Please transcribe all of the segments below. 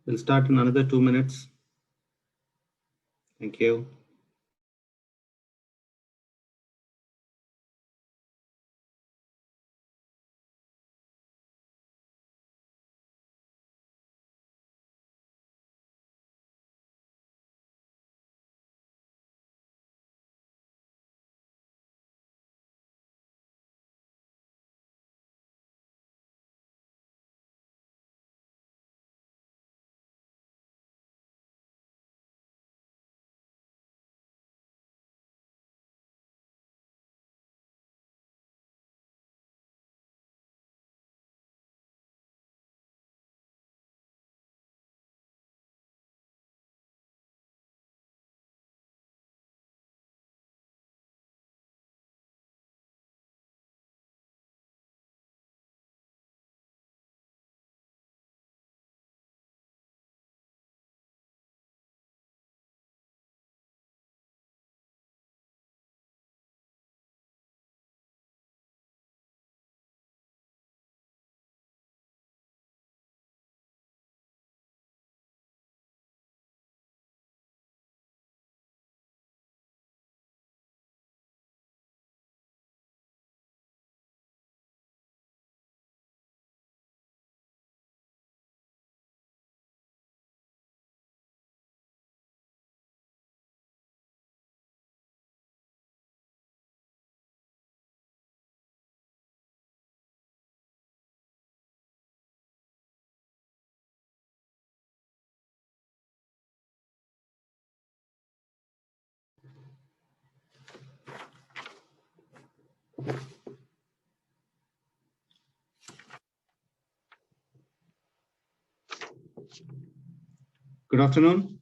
We'll start in another 2 minutes. Thank you. Good afternoon.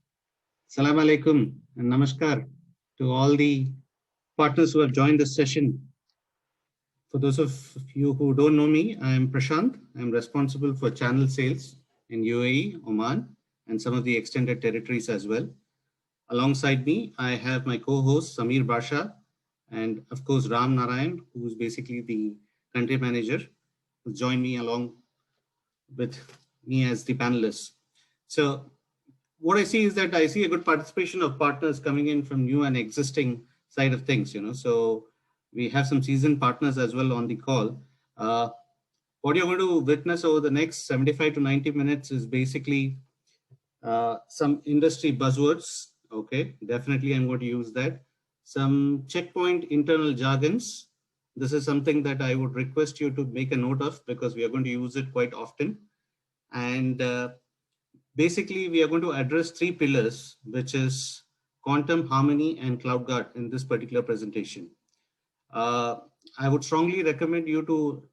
Salam alaikum and namaskar to all the partners who have joined this session. For those of you who don't know me, I am Prashant. I'm responsible for channel sales in UAE, Oman, and some of the extended territories as well. Alongside me, I have my co-host Samir Basha and of course Ram Narayan, who is basically the country manager, who joined me along with me as the panelists. So what I see is that I see a good participation of partners coming in from new and existing side of things, so we have some seasoned partners as well on the call. What you're going to witness over the next 75 to 90 minutes is basically some industry buzzwords. Okay, definitely I'm going to use that. Some checkpoint internal jargons. This is something that I would request you to make a note of because we are going to use it quite often. And basically, we are going to address three pillars, which is quantum, harmony, and CloudGuard in this particular presentation. I would strongly recommend you to,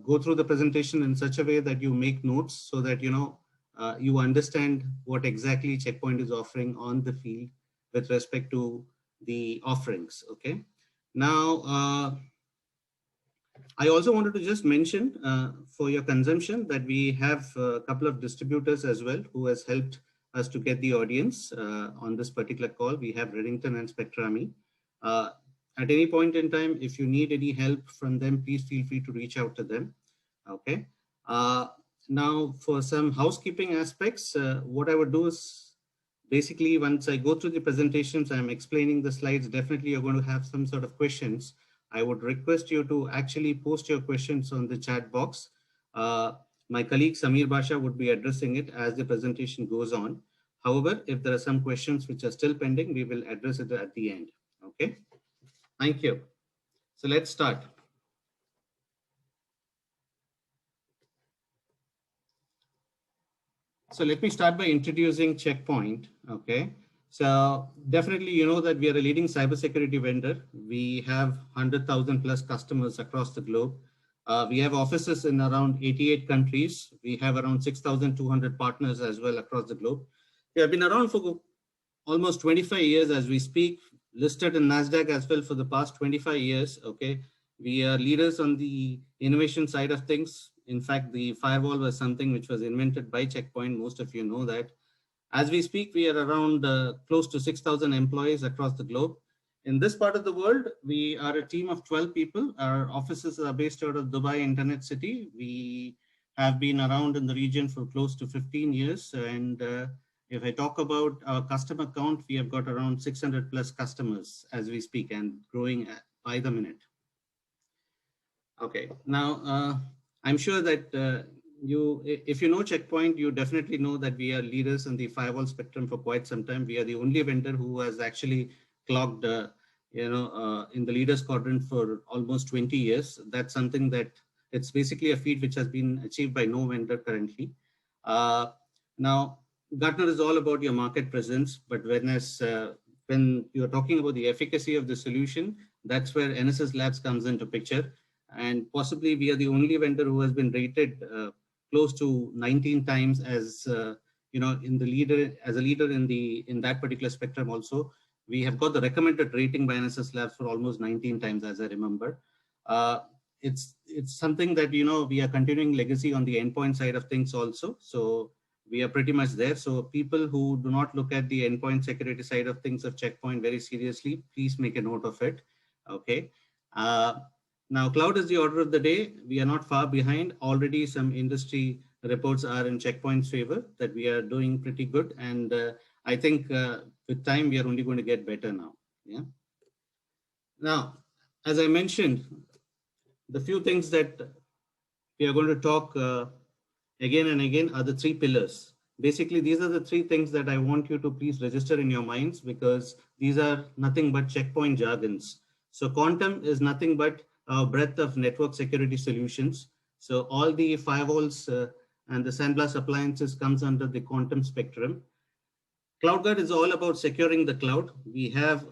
go through the presentation in such a way that you make notes so that, you understand what exactly Checkpoint is offering on the field with respect to the offerings. Okay. Now, I also wanted to just mention for your consumption that we have a couple of distributors as well who has helped us to get the audience on this particular call. We have Redington and Spectrami. At any point in time, if you need any help from them, please feel free to reach out to them. Okay. Now, for some housekeeping aspects, what I would do is basically once I go through the presentations, I'm explaining the slides, definitely you're going to have some sort of questions. I would request you to actually post your questions on the chat box. My colleague Samir Basha would be addressing it as the presentation goes on. However, if there are some questions which are still pending, we will address it at the end. Okay, thank you. So let's start. So let me start by introducing Checkpoint. Okay. So definitely, you know that we are a leading cybersecurity vendor. We have 100,000 plus customers across the globe. We have offices in around 88 countries. We have around 6,200 partners as well across the globe. We have been around for almost 25 years as we speak, listed in NASDAQ as well for the past 25 years. Okay. We are leaders on the innovation side of things. In fact, the firewall was something which was invented by Checkpoint. Most of you know that. As we speak, we are around close to 6,000 employees across the globe. In this part of the world, we are a team of 12 people. Our offices are based out of Dubai Internet City. We have been around in the region for close to 15 years. And if I talk about our customer count, we have got around 600 plus customers as we speak and growing by the minute. Okay, now I'm sure that if you know Checkpoint, you definitely know that we are leaders in the firewall spectrum for quite some time. We are the only vendor who has actually clocked, in the leaders quadrant for almost 20 years. That's something that it's basically a feat which has been achieved by no vendor currently. Now, Gartner is all about your market presence, but when you're talking about the efficacy of the solution, that's where NSS Labs comes into picture. And possibly we are the only vendor who has been rated close to 19 times as in the leader as a leader in that particular spectrum. Also, we have got the recommended rating by NSS Labs for almost 19 times, as I remember. It's something that we are continuing legacy on the endpoint side of things also. So we are pretty much there. So people who do not look at the endpoint security side of things of Checkpoint very seriously, please make a note of it. Okay. Now, cloud is the order of the day. We are not far behind. Already some industry reports are in Checkpoint's favor that we are doing pretty good. And I think with time, we are only going to get better now. Yeah. Now, as I mentioned, the few things that we are going to talk again and again are the three pillars. Basically, these are the three things that I want you to please register in your minds, because these are nothing but Checkpoint jargons. So Quantum is nothing but a breadth of network security solutions. So all the firewalls and the SandBlast appliances comes under the Quantum spectrum. CloudGuard is all about securing the cloud. We have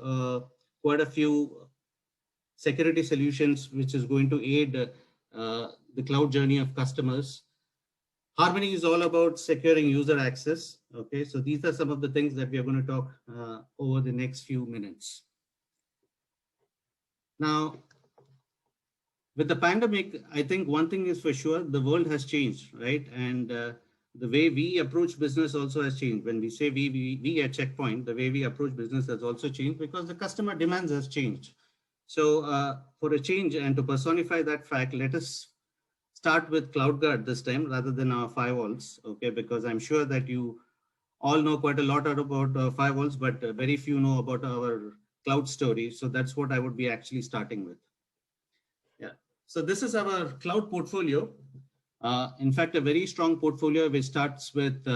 quite a few security solutions which is going to aid the cloud journey of customers. Harmony is all about securing user access. Okay, so these are some of the things that we are going to talk over the next few minutes. Now, with the pandemic, I think one thing is for sure, the world has changed, right? And the way we approach business also has changed. When we say we at Checkpoint, the way we approach business has also changed because the customer demands has changed. So for a change and to personify that fact, let us start with CloudGuard this time rather than our firewalls, okay? Because I'm sure that you all know quite a lot about firewalls, but very few know about our cloud story. So that's what I would be actually starting with. Yeah. So this is our cloud portfolio. In fact, a very strong portfolio which starts with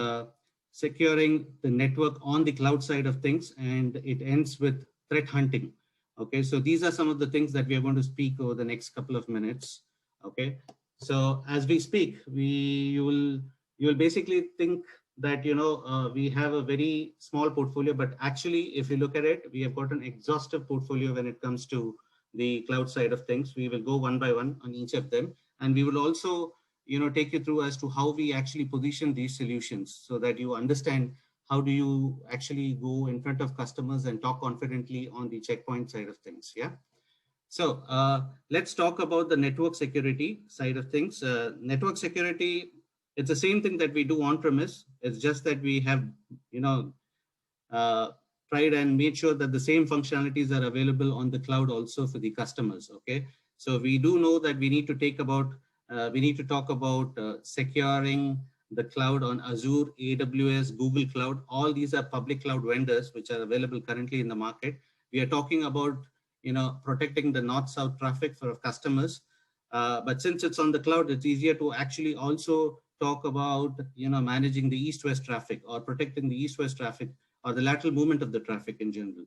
securing the network on the cloud side of things, and it ends with threat hunting. Okay, so these are some of the things that we are going to speak over the next couple of minutes. Okay, so as we speak, you will basically think that we have a very small portfolio, but actually, if you look at it, we have got an exhaustive portfolio when it comes to the cloud side of things. We will go one by one on each of them, and we will also take you through as to how we actually position these solutions so that you understand how do you actually go in front of customers and talk confidently on the Checkpoint side of things. Yeah. So let's talk about the network security side of things. Network security, it's the same thing that we do on premise. It's just that we have, tried and made sure that the same functionalities are available on the cloud also for the customers. Okay. So we do know that we need to talk about securing the cloud on Azure, AWS, Google Cloud. All these are public cloud vendors which are available currently in the market. We are talking about protecting the north-south traffic for customers. But since it's on the cloud, it's easier to actually also talk about managing the east-west traffic or protecting the east-west traffic or the lateral movement of the traffic in general.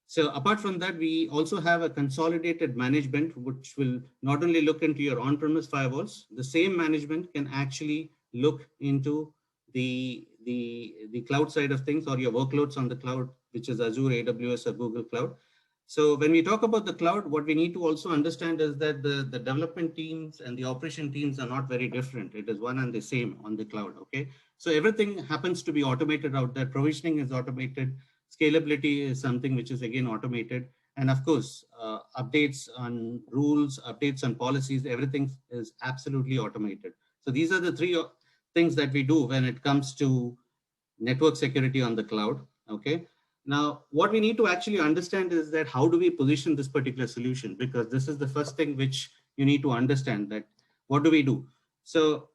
So apart from that, we also have a consolidated management, which will not only look into your on-premise firewalls, the same management can actually look into the cloud side of things or your workloads on the cloud, which is Azure, AWS, or Google Cloud. So when we talk about the cloud, what we need to also understand is that the development teams and the operation teams are not very different. It is one and the same on the cloud, okay? So everything happens to be automated out there. Provisioning is automated. Scalability is something which is again automated. And of course, updates on rules, updates on policies, everything is absolutely automated. So these are the three things that we do when it comes to network security on the cloud, okay? Now, what we need to actually understand is that how do we position this particular solution? Because this is the first thing which you need to understand, that what do we do? So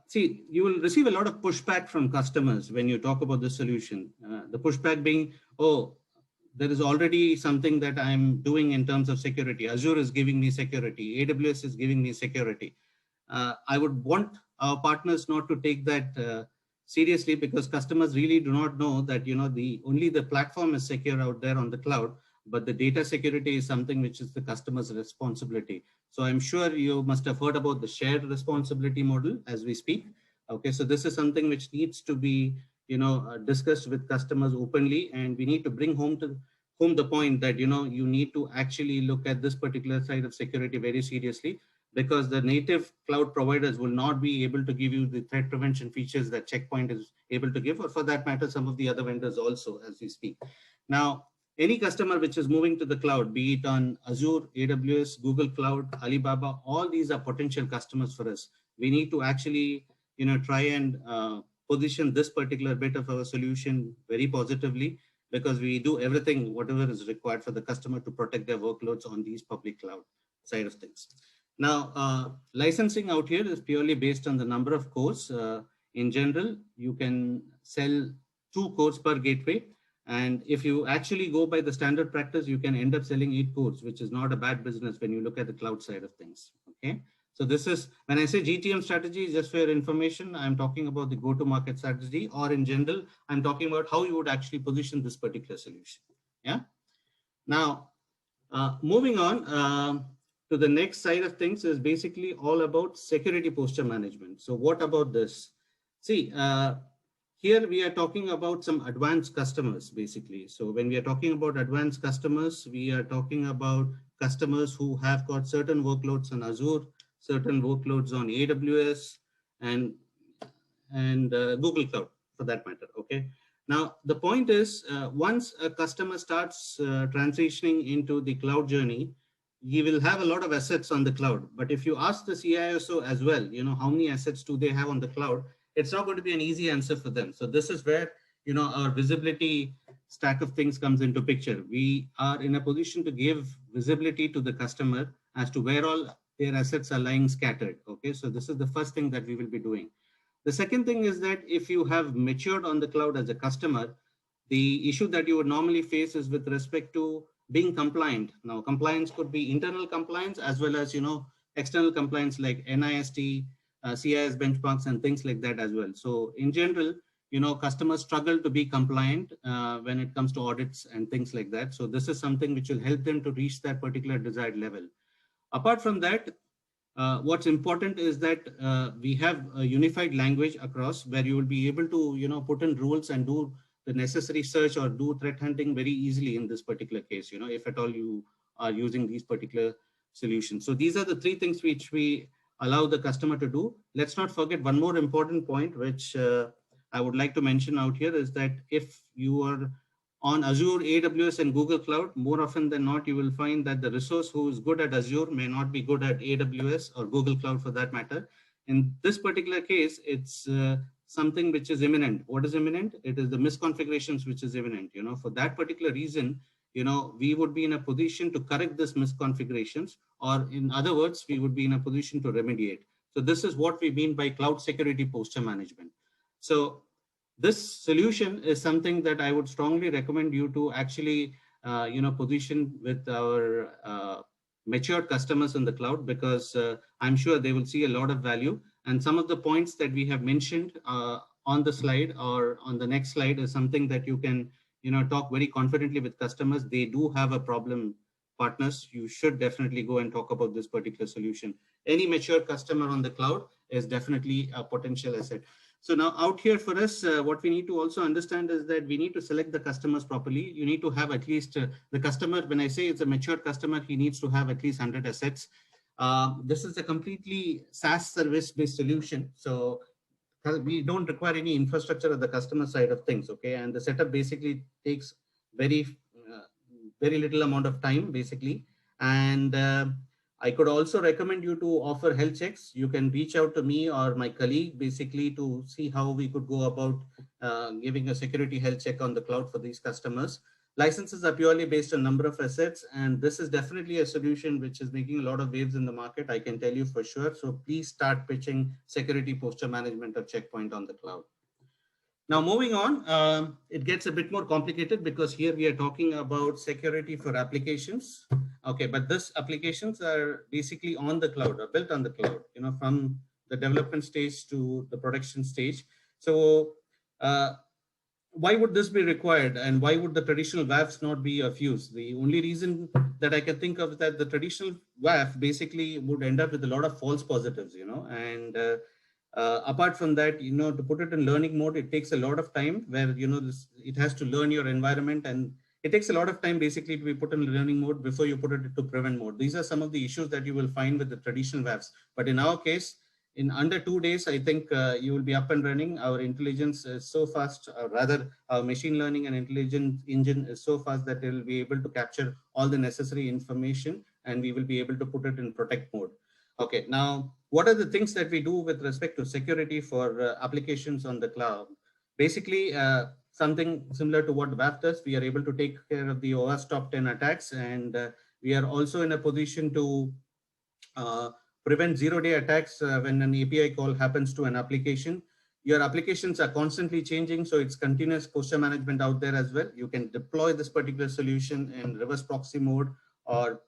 see, you will receive a lot of pushback from customers when you talk about the solution. The pushback being, oh, there is already something that I'm doing in terms of security. Azure is giving me security. AWS is giving me security. I would want our partners not to take that seriously, because customers really do not know that, the only the platform is secure out there on the cloud, but the data security is something which is the customer's responsibility. So I'm sure you must have heard about the shared responsibility model as we speak. Okay, so this is something which needs to be, discussed with customers openly, and we need to bring home the point that, you need to actually look at this particular side of security very seriously, because the native cloud providers will not be able to give you the threat prevention features that Checkpoint is able to give, or for that matter, some of the other vendors also as we speak. Now, any customer which is moving to the cloud, be it on Azure, AWS, Google Cloud, Alibaba, all these are potential customers for us. We need to actually, try and position this particular bit of our solution very positively, because we do everything, whatever is required for the customer to protect their workloads on these public cloud side of things. Now, licensing out here is purely based on the number of cores. In general, you can sell 2 cores per gateway. And if you actually go by the standard practice, you can end up selling 8 cores, which is not a bad business when you look at the cloud side of things. Okay. So this is, when I say GTM strategy, just for your information, I'm talking about the go-to-market strategy, or in general, I'm talking about how you would actually position this particular solution. Yeah. Now, moving on to the next side of things is basically all about security posture management. So what about this? See, here we are talking about some advanced customers, basically. So when we are talking about advanced customers, we are talking about customers who have got certain workloads on Azure, certain workloads on AWS, and Google Cloud, for that matter. Okay. Now, the point is, once a customer starts transitioning into the cloud journey, he will have a lot of assets on the cloud. But if you ask the CISO as well, how many assets do they have on the cloud, it's not going to be an easy answer for them. So this is where, our visibility stack of things comes into picture. We are in a position to give visibility to the customer as to where all their assets are lying scattered. Okay, so this is the first thing that we will be doing. The second thing is that if you have matured on the cloud as a customer, the issue that you would normally face is with respect to being compliant. Now, compliance could be internal compliance as well as, external compliance like NIST, CIS benchmarks and things like that as well. So in general, customers struggle to be compliant when it comes to audits and things like that. So this is something which will help them to reach that particular desired level. Apart from that, what's important is that we have a unified language across, where you will be able to, put in rules and do the necessary search or do threat hunting very easily in this particular case, if at all you are using these particular solutions. So these are the 3 things which we allow the customer to do. Let's not forget one more important point, which I would like to mention out here, is that if you are on Azure, AWS, and Google Cloud, more often than not, you will find that the resource who is good at Azure may not be good at AWS or Google Cloud for that matter. In this particular case, it's something which is imminent. What is imminent? It is the misconfigurations which is imminent. For that particular reason, we would be in a position to correct this misconfigurations, or in other words, we would be in a position to remediate. So this is what we mean by cloud security posture management. So this solution is something that I would strongly recommend you to actually, position with our matured customers in the cloud, because I'm sure they will see a lot of value. And some of the points that we have mentioned on the slide or on the next slide is something that you can, talk very confidently with customers. They do have a problem, partners. You should definitely go and talk about this particular solution. Any mature customer on the cloud is definitely a potential asset. So now out here for us, what we need to also understand is that we need to select the customers properly. You need to have at least the customer, when I say it's a mature customer, he needs to have at least 100 assets. This is a completely SaaS service-based solution. So we don't require any infrastructure at the customer side of things. Okay. And the setup basically takes very, very little amount of time basically. And I could also recommend you to offer health checks. You can reach out to me or my colleague basically to see how we could go about giving a security health check on the cloud for these customers. Licenses are purely based on number of assets, and this is definitely a solution which is making a lot of waves in the market, I can tell you for sure. So please start pitching security posture management or checkpoint on the cloud. Now, moving on, it gets a bit more complicated because here we are talking about security for applications. Okay, but these applications are basically on the cloud or built on the cloud, from the development stage to the production stage. So uh, why would this be required, and why would the traditional WAFs not be of use? The only reason that I can think of is that the traditional WAF basically would end up with a lot of false positives, and apart from that, to put it in learning mode, it takes a lot of time where, it has to learn your environment, and it takes a lot of time basically to be put in learning mode before you put it into prevent mode. These are some of the issues that you will find with the traditional WAFs. But in our case, in under 2 days, I think you will be up and running. Our intelligence is so fast, rather, our machine learning and intelligence engine is so fast that it will be able to capture all the necessary information, and we will be able to put it in protect mode. Okay, now, what are the things that we do with respect to security for applications on the cloud? Basically, something similar to what WAF does, we are able to take care of the OS top 10 attacks, and we are also in a position to uh, prevent zero-day attacks when an API call happens to an application. Your applications are constantly changing, so it's continuous posture management out there as well. You can deploy this particular solution in reverse proxy mode, or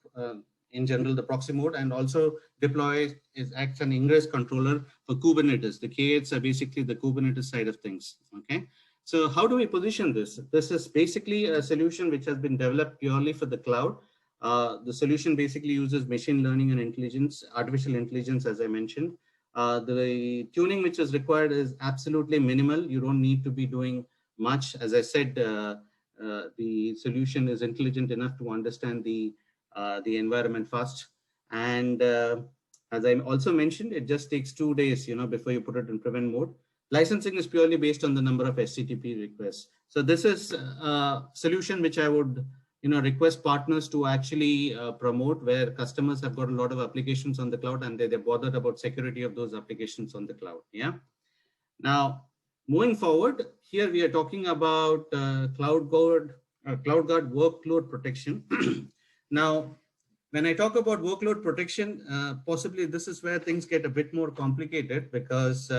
in general, the proxy mode, and also deploy is acts an ingress controller for Kubernetes. The K8s are basically the Kubernetes side of things. Okay. So how do we position this? This is basically a solution which has been developed purely for the cloud. The solution basically uses machine learning and intelligence, artificial intelligence, as I mentioned. The tuning which is required is absolutely minimal. You don't need to be doing much. As I said, the solution is intelligent enough to understand the environment fast. And as I also mentioned, it just takes 2 days, before you put it in prevent mode. Licensing is purely based on the number of HTTP requests. So this is a solution which I would request partners to actually promote, where customers have got a lot of applications on the cloud, and they're bothered about security of those applications on the cloud. Yeah. Now, moving forward, here we are talking about CloudGuard workload protection. Now, when I talk about workload protection, possibly this is where things get a bit more complicated, because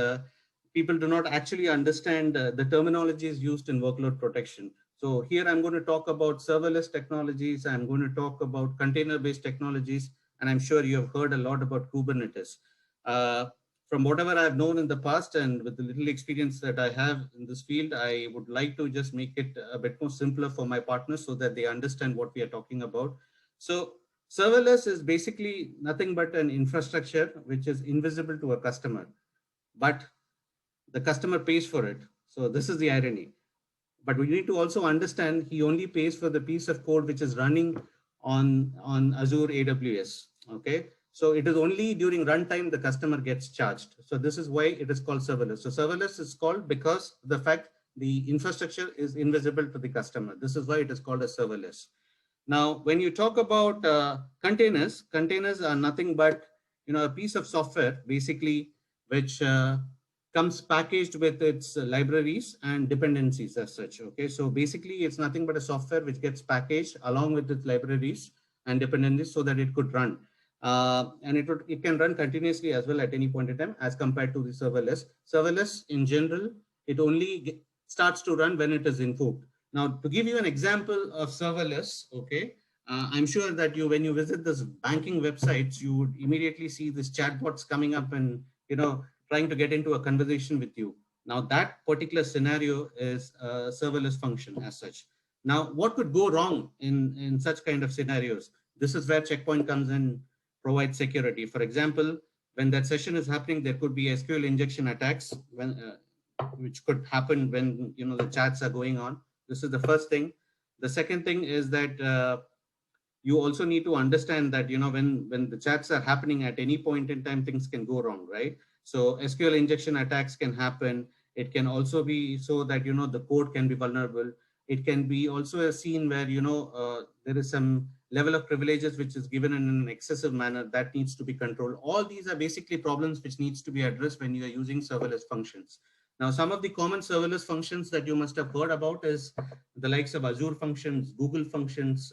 people do not actually understand the terminologies used in workload protection. So here I'm going to talk about serverless technologies. I'm going to talk about container-based technologies, and I'm sure you have heard a lot about Kubernetes. From whatever I've known in the past, and with the little experience that I have in this field, I would like to just make it a bit more simpler for my partners so that they understand what we are talking about. So serverless is basically nothing but an infrastructure which is invisible to a customer, but the customer pays for it. So this is the irony. But we need to also understand he only pays for the piece of code which is running on Azure AWS. Okay. So it is only during runtime the customer gets charged. So this is why it is called serverless. So serverless is called because the fact the infrastructure is invisible to the customer. This is why it is called a serverless. Now, when you talk about containers, containers are nothing but a piece of software basically which comes packaged with its libraries and dependencies as such. Okay, so basically it's nothing but a software which gets packaged along with its libraries and dependencies so that it could run. And it can run continuously as well at any point in time, as compared to the serverless. Serverless in general, it only starts to run when it is invoked. Now, to give you an example of serverless, okay, I'm sure that when you visit this banking websites, you would immediately see this chatbots coming up and, trying to get into a conversation with you. Now, that particular scenario is a serverless function as such. Now, what could go wrong in such kind of scenarios? This is where Checkpoint comes in, provides security. For example, when that session is happening, there could be SQL injection attacks which could happen when the chats are going on. This is the first thing. The second thing is that you also need to understand that when the chats are happening at any point in time, things can go wrong, right? So SQL injection attacks can happen. It can also be so that the code can be vulnerable. It can be also a scene where there is some level of privileges which is given in an excessive manner that needs to be controlled. All these are basically problems which needs to be addressed when you are using serverless functions. Now, some of the common serverless functions that you must have heard about is the likes of Azure functions, Google functions,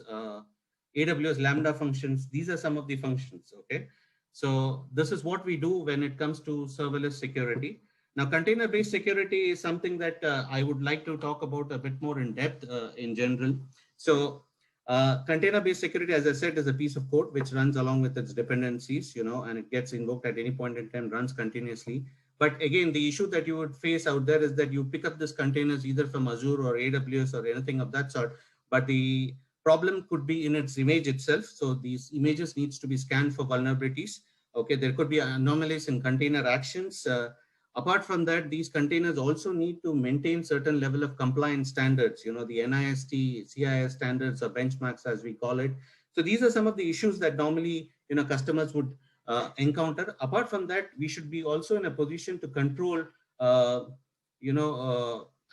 AWS Lambda functions. These are some of the functions, okay? So this is what we do when it comes to serverless security. Now, container-based security is something that I would like to talk about a bit more in depth in general. So container-based security, as I said, is a piece of code which runs along with its dependencies, and it gets invoked at any point in time, runs continuously. But again, the issue that you would face out there is that you pick up this containers either from Azure or AWS or anything of that sort, but the problem could be in its image itself. So these images needs to be scanned for vulnerabilities. Okay, there could be anomalies in container actions. Apart from that, these containers also need to maintain certain level of compliance standards, the NIST, CIS standards or benchmarks as we call it. So these are some of the issues that normally, customers would encounter. Apart from that, we should be also in a position to control, uh,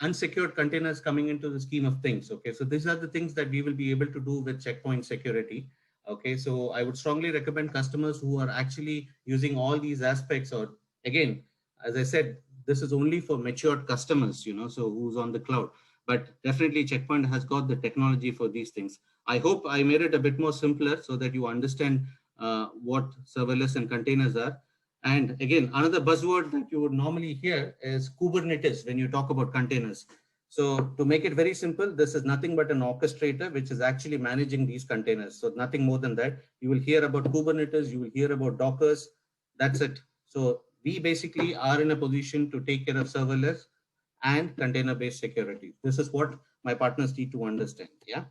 unsecured containers coming into the scheme of things. Okay, so these are the things that we will be able to do with checkpoint security. Okay, so I would strongly recommend customers who are actually using all these aspects, or again, as I said, this is only for matured customers, so who's on the cloud. But definitely Checkpoint has got the technology for these things. I hope I made it a bit more simpler so that you understand what serverless and containers are. And again, another buzzword that you would normally hear is Kubernetes when you talk about containers. So to make it very simple, this is nothing but an orchestrator which is actually managing these containers. So nothing more than that. You will hear about Kubernetes, you will hear about Dockers. That's it. So we basically are in a position to take care of serverless and container-based security. This is what my partners need to understand. Yeah.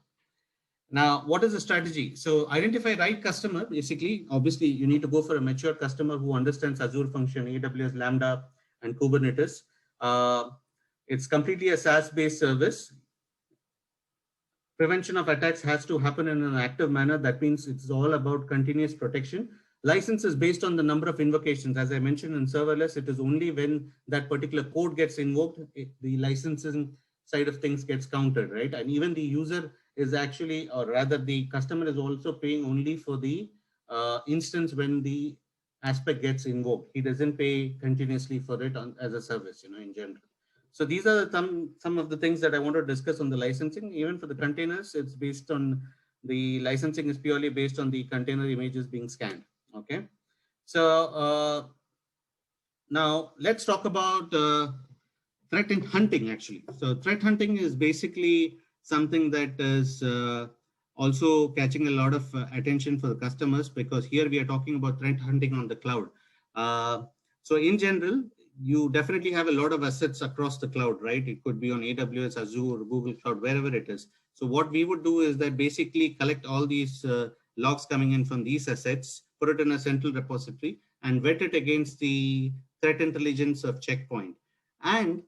Now, what is the strategy? So identify right customer. Basically, obviously, you need to go for a mature customer who understands Azure function, AWS Lambda, and Kubernetes. Uh, it's completely a SaaS-based service. Prevention of attacks has to happen in an active manner. That means it's all about continuous protection. License is based on the number of invocations. As I mentioned in serverless, it is only when that particular code gets invoked, the licensing side of things gets counted, right? And even the user is actually, or rather the customer is also paying only for the instance when the aspect gets invoked. He doesn't pay continuously for it as a service, in general. So these are some of the things that I want to discuss on the licensing. Even for the containers, it's based on the licensing is purely based on the container images being scanned. Okay. So now let's talk about threat hunting actually. So threat hunting is basically something that is also catching a lot of attention for the customers, because here we are talking about threat hunting on the cloud. So in general, you definitely have a lot of assets across the cloud, right? It could be on AWS, Azure, Google Cloud, wherever it is. So what we would do is that basically collect all these logs coming in from these assets, put it in a central repository, and vet it against the threat intelligence of Checkpoint. And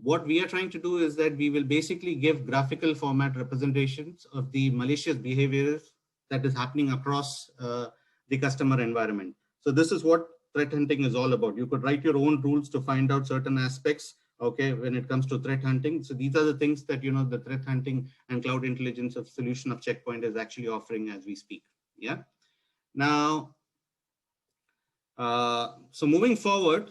what we are trying to do is that we will basically give graphical format representations of the malicious behaviors that is happening across the customer environment. So this is what threat hunting is all about. You could write your own rules to find out certain aspects, okay, when it comes to threat hunting. So these are the things that, the threat hunting and cloud intelligence of solution of Checkpoint is actually offering as we speak. Yeah. Now, so moving forward,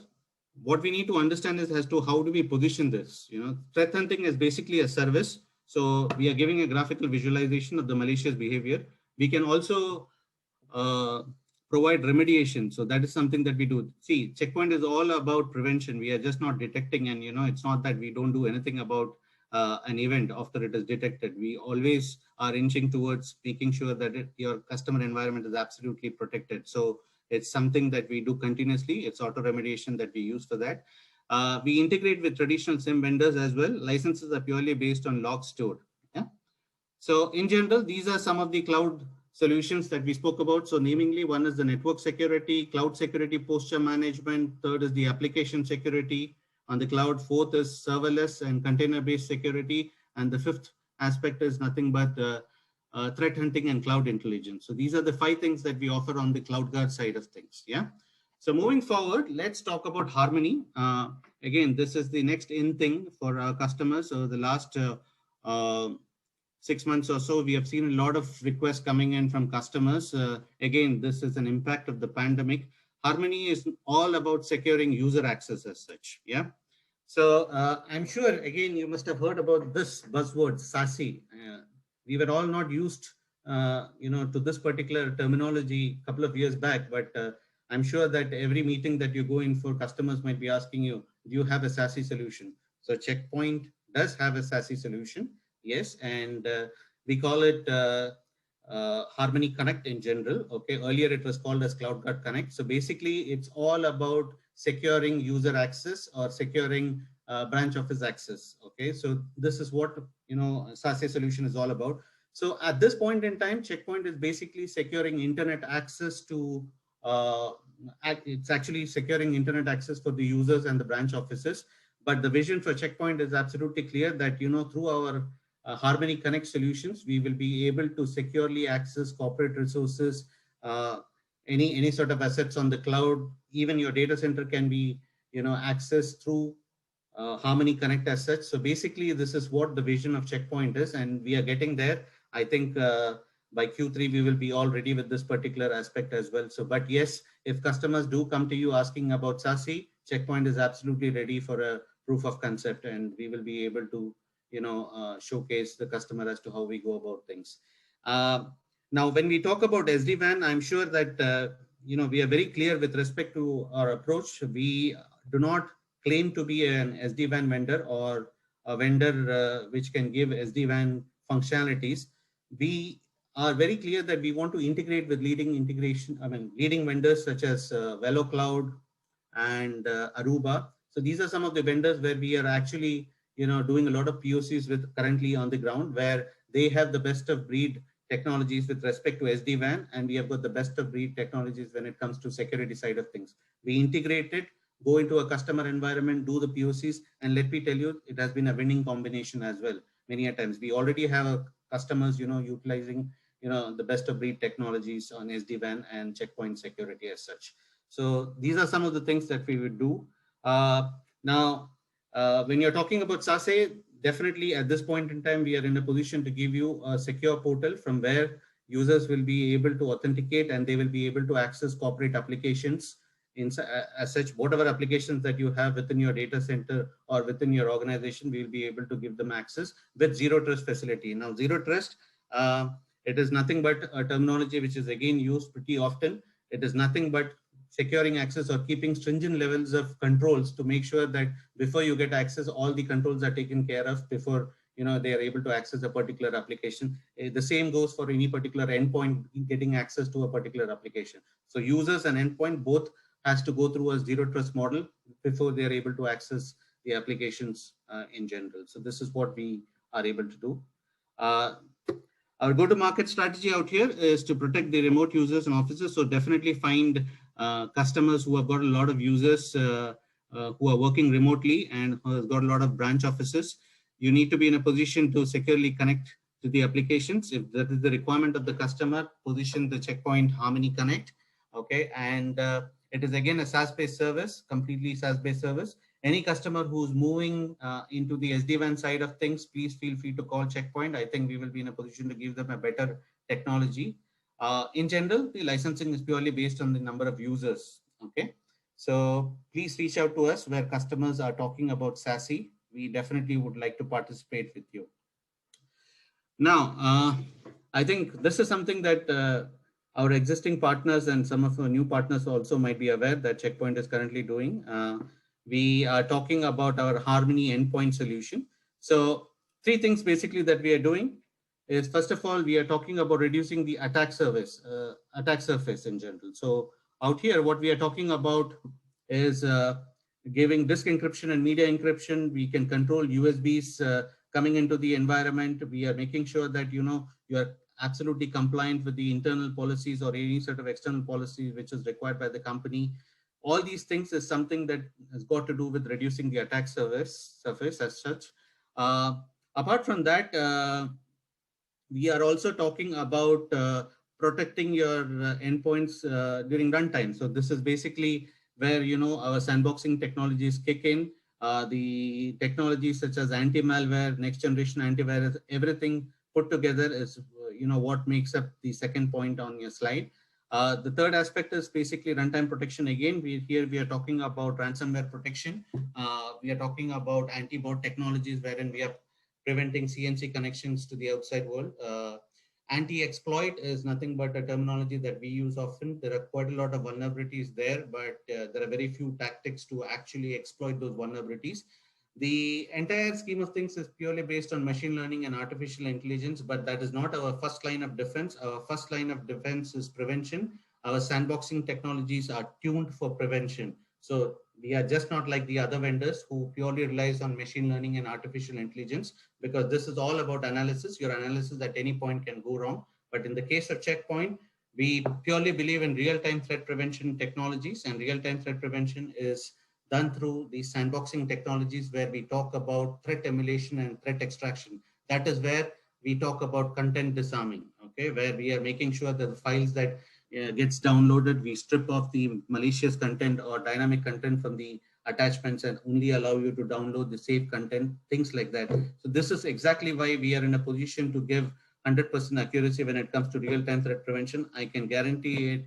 what we need to understand is as to how do we position this. Threat hunting is basically a service. So we are giving a graphical visualization of the malicious behavior. We can also provide remediation. So that is something that we do. See, Checkpoint is all about prevention. We are just not detecting, and it's not that we don't do anything about an event after it is detected. We always are inching towards making sure that your customer environment is absolutely protected. So it's something that we do continuously. It's auto remediation that we use for that. We integrate with traditional SIM vendors as well. Licenses are purely based on logs stored. Yeah. So in general, these are some of the cloud solutions that we spoke about. So namingly, one is the network security, cloud security posture management. Third is the application security on the cloud. Fourth is serverless and container-based security. And the fifth aspect is nothing but threat hunting and cloud intelligence. So these are the 5 things that we offer on the CloudGuard side of things. Yeah. So moving forward, let's talk about Harmony. Again, this is the next in thing for our customers. So the last 6 months or so, we have seen a lot of requests coming in from customers. Again, this is an impact of the pandemic. Harmony is all about securing user access as such. Yeah. So I'm sure, again, you must have heard about this buzzword, SASE. We were all not used, to this particular terminology a couple of years back, but I'm sure that every meeting that you go in for, customers might be asking you, do you have a SASE solution? So Checkpoint does have a SASE solution, yes, and we call it Harmony Connect in general. Okay, earlier it was called as CloudGuard Connect. So basically, it's all about securing user access or securing branch office access. Okay, so this is what SASE solution is all about. So at this point in time, Checkpoint is basically securing internet access to. Uh, it's actually securing internet access for the users and the branch offices. But the vision for Checkpoint is absolutely clear that through our Harmony Connect solutions, we will be able to securely access corporate resources, uh, any sort of assets on the cloud. Even your data center can be accessed through Harmony Connect as such. So basically, this is what the vision of Checkpoint is, and we are getting there. I think by Q3 we will be all ready with this particular aspect as well. So, but yes, if customers do come to you asking about SASE, Checkpoint is absolutely ready for a proof of concept, and we will be able to showcase the customer as to how we go about things. Uh, Now, when we talk about SD-WAN, I'm sure that we are very clear with respect to our approach. We do not claim to be an SD-WAN vendor or a vendor which can give SD-WAN functionalities. We are very clear that we want to integrate with leading vendors such as Velo Cloud and Aruba. So these are some of the vendors where we are actually, doing a lot of POCs with currently on the ground, where they have the best of breed technologies with respect to SD-WAN, and we have got the best of breed technologies when it comes to security side of things. We integrate it, go into a customer environment, do the POCs, and let me tell you, it has been a winning combination as well. Many a times, we already have customers, utilizing, the best of breed technologies on SD-WAN and Checkpoint security as such. So these are some of the things that we would do. Now, when you're talking about SASE, definitely at this point in time, we are in a position to give you a secure portal from where users will be able to authenticate and they will be able to access corporate applications as such. Whatever applications that you have within your data center or within your organization, we will be able to give them access with zero trust facility. Now, zero trust, it is nothing but a terminology which is again used pretty often. It is nothing but securing access or keeping stringent levels of controls to make sure that before you get access, all the controls are taken care of before they are able to access a particular application. The same goes for any particular endpoint getting access to a particular application. So users and endpoint both has to go through a zero trust model before they are able to access the applications in general. So this is what we are able to do. Uh, our go-to-market strategy out here is to protect the remote users and offices. So definitely find customers who have got a lot of users who are working remotely and who has got a lot of branch offices. You need to be in a position to securely connect to the applications. If that is the requirement of the customer, position the Checkpoint Harmony Connect. Okay, and it is again a SaaS-based service, completely SaaS-based service. Any customer who's moving into the SD-WAN side of things, please feel free to call Checkpoint. I think we will be in a position to give them a better technology. In general, the licensing is purely based on the number of users. Okay, so please reach out to us where customers are talking about SASE. We definitely would like to participate with you. Now, I think this is something that our existing partners and some of our new partners also might be aware that Checkpoint is currently doing. We are talking about our Harmony endpoint solution. So three things basically that we are doing is, first of all, we are talking about reducing the attack surface in general. So out here, what we are talking about is giving disk encryption and media encryption. We can control USBs coming into the environment. We are making sure that you are absolutely compliant with the internal policies or any sort of external policy which is required by the company. All these things is something that has got to do with reducing the attack surface as such. Apart from that, we are also talking about protecting your endpoints during runtime. So this is basically where our sandboxing technologies kick in. The technologies such as anti-malware, next generation antivirus, everything put together is what makes up the second point on your slide. The third aspect is basically runtime protection. Again, we are talking about ransomware protection. We are talking about anti-bot technologies wherein we are preventing CNC connections to the outside world. Anti-exploit is nothing but a terminology that we use often. There are quite a lot of vulnerabilities there, but there are very few tactics to actually exploit those vulnerabilities. The entire scheme of things is purely based on machine learning and artificial intelligence, but that is not our first line of defense. Our first line of defense is prevention. Our sandboxing technologies are tuned for prevention. So we are just not like the other vendors who purely relies on machine learning and artificial intelligence, because this is all about analysis. Your analysis at any point can go wrong. But in the case of Checkpoint, we purely believe in real-time threat prevention technologies, and real-time threat prevention is done through these sandboxing technologies where we talk about threat emulation and threat extraction. That is where we talk about content disarming, okay, where we are making sure that the files that gets downloaded, we strip off the malicious content or dynamic content from the attachments and only allow you to download the safe content, things like that. So this is exactly why we are in a position to give 100% accuracy when it comes to real-time threat prevention. I can guarantee it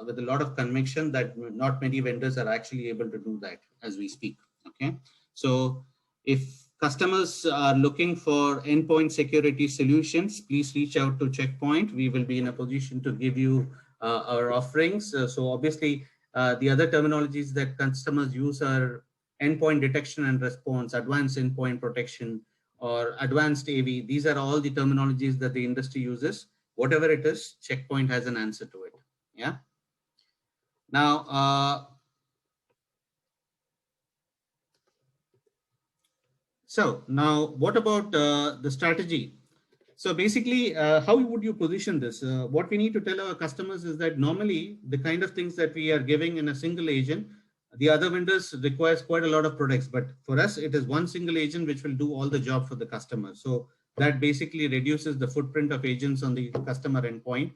with a lot of conviction that not many vendors are actually able to do that as we speak. Okay, so if customers are looking for endpoint security solutions, please reach out to Checkpoint. We will be in a position to give you our offerings. So obviously, the other terminologies that customers use are endpoint detection and response, advanced endpoint protection, or advanced AV. These are all the terminologies that the industry uses. Whatever it is, Checkpoint has an answer to it. Yeah. Now, now what about the strategy? So basically, how would you position this? What we need to tell our customers is that normally the kind of things that we are giving in a single agent, the other vendors requires quite a lot of products, but for us, it is one single agent which will do all the job for the customer. So that basically reduces the footprint of agents on the customer endpoint.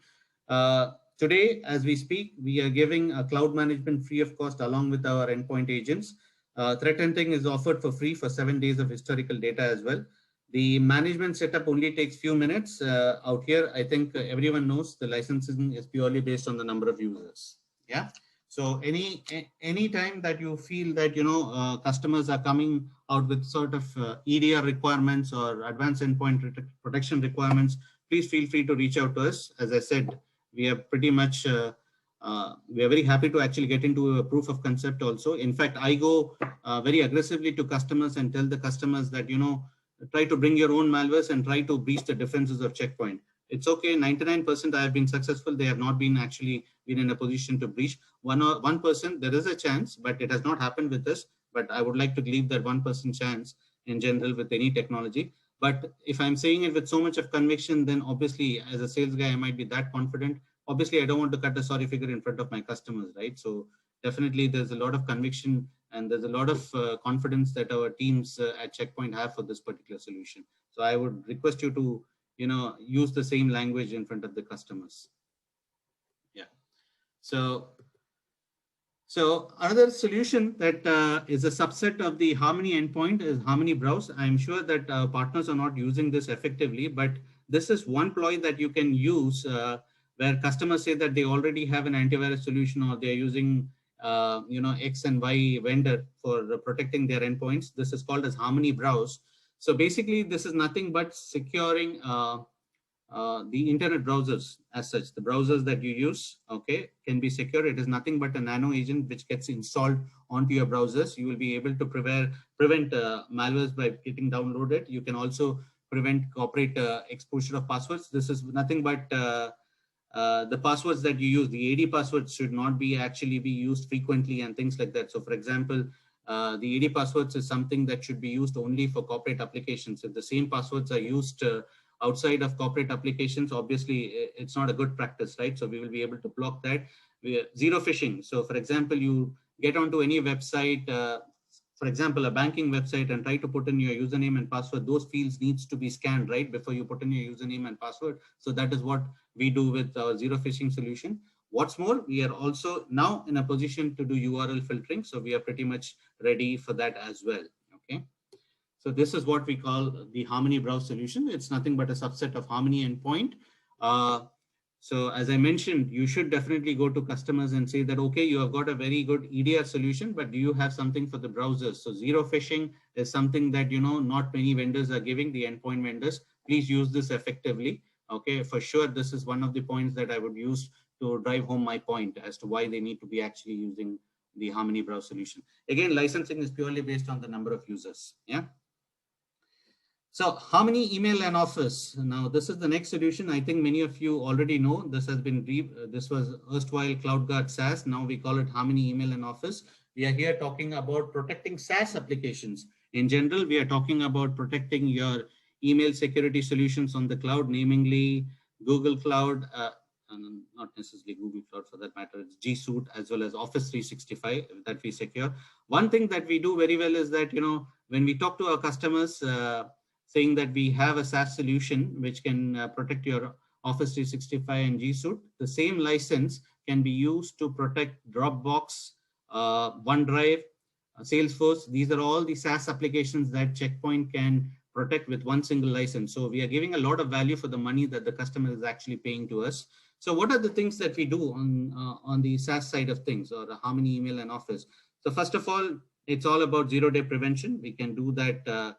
Today, as we speak, we are giving a cloud management free of cost along with our endpoint agents. Threat hunting is offered for free for 7 days of historical data as well. The management setup only takes few minutes. Out here, I think everyone knows the licensing is purely based on the number of users. Yeah. So any time that you feel that customers are coming out with sort of EDR requirements or advanced endpoint protection requirements, please feel free to reach out to us. As I said, we are pretty much we are very happy to actually get into a proof of concept also. In fact, I go very aggressively to customers and tell the customers that try to bring your own malwares and try to breach the defenses of Checkpoint. It's okay. 99% I have been successful. They have not been actually been in a position to breach. 1%, there is a chance, but it has not happened with us. But I would like to leave that 1% chance in general with any technology. But if I'm saying it with so much of conviction, then obviously as a sales guy, I might be that confident. Obviously, I don't want to cut a sorry figure in front of my customers, right? So definitely there's a lot of conviction and there's a lot of confidence that our teams at Checkpoint have for this particular solution. So I would request you to, use the same language in front of the customers. Yeah. So another solution that is a subset of the Harmony endpoint is Harmony Browse. I'm sure that partners are not using this effectively, but this is one ploy that you can use where customers say that they already have an antivirus solution or they're using X and Y vendor for protecting their endpoints. This is called as Harmony Browse. So basically, this is nothing but securing the internet browsers as such. The browsers that you use, okay, can be secure. It is nothing but a nano agent which gets installed onto your browsers. You will be able to prevent malwares by getting downloaded. You can also prevent corporate exposure of passwords. This is nothing but the passwords that you use. The AD passwords should not be actually be used frequently and things like that. So for example, the AD passwords is something that should be used only for corporate applications. If the same passwords are used outside of corporate applications, obviously it's not a good practice, right? So we will be able to block that. Zero phishing. So for example, you get onto any website, for example, a banking website, and try to put in your username and password. Those fields needs to be scanned, right, before you put in your username and password. So that is what we do with our zero phishing solution. What's more, we are also now in a position to do URL filtering. So we are pretty much ready for that as well. Okay. So this is what we call the Harmony Browse solution. It's nothing but a subset of Harmony endpoint. So as I mentioned, you should definitely go to customers and say that, okay, you have got a very good EDR solution, but do you have something for the browsers? So zero phishing is something that, not many vendors are giving, the endpoint vendors. Please use this effectively. Okay, for sure, this is one of the points that I would use to drive home my point as to why they need to be actually using the Harmony Browse solution. Again, licensing is purely based on the number of users. Yeah. So Harmony Email and Office. Now, this is the next solution. I think many of you already know this has been this was erstwhile CloudGuard SaaS. Now we call it Harmony Email and Office. We are here talking about protecting SaaS applications. In general, we are talking about protecting your email security solutions on the cloud, namely Google Cloud, and not necessarily Google Cloud for that matter. It's G Suite as well as Office 365 that we secure. One thing that we do very well is that, when we talk to our customers, saying that we have a SaaS solution which can protect your Office 365 and G Suite. The same license can be used to protect Dropbox, OneDrive, Salesforce. These are all the SaaS applications that Checkpoint can protect with one single license. So we are giving a lot of value for the money that the customer is actually paying to us. So what are the things that we do on the SaaS side of things, or the Harmony Email and Office? So first of all, it's all about zero-day prevention. We can do that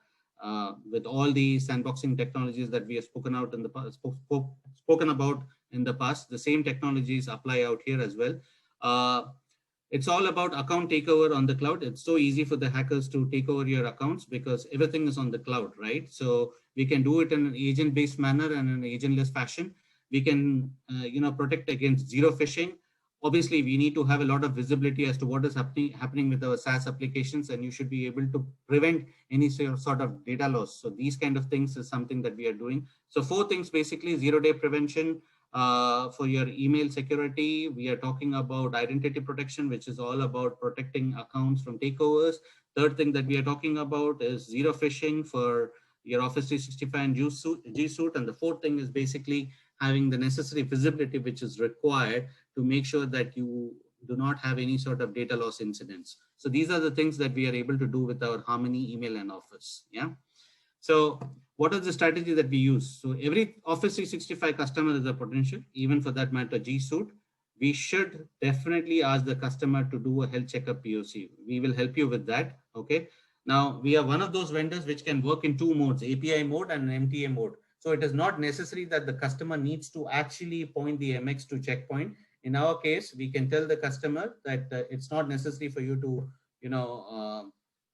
with all the sandboxing technologies that we have spoken about in the past. The same technologies apply out here as well. It's all about account takeover on the cloud. It's so easy for the hackers to take over your accounts because everything is on the cloud, right? So we can do it in an agent-based manner and an agentless fashion. We can, protect against zero phishing. Obviously, we need to have a lot of visibility as to what is happening with our SaaS applications, and you should be able to prevent any sort of data loss. So these kind of things is something that we are doing. So 4 things basically: zero-day prevention for your email security. We are talking about identity protection, which is all about protecting accounts from takeovers. Third thing that we are talking about is zero phishing for your Office 365 and G Suite. And the fourth thing is basically having the necessary visibility which is required to make sure that you do not have any sort of data loss incidents. So these are the things that we are able to do with our Harmony Email and Office. Yeah. So what is the strategy that we use? So every Office 365 customer is a potential, even for that matter, G Suite. We should definitely ask the customer to do a health checkup POC. We will help you with that. Okay. Now we are one of those vendors which can work in 2 modes, API mode and an MTA mode. So it is not necessary that the customer needs to actually point the MX to Checkpoint. In our case, we can tell the customer that it's not necessary for you to,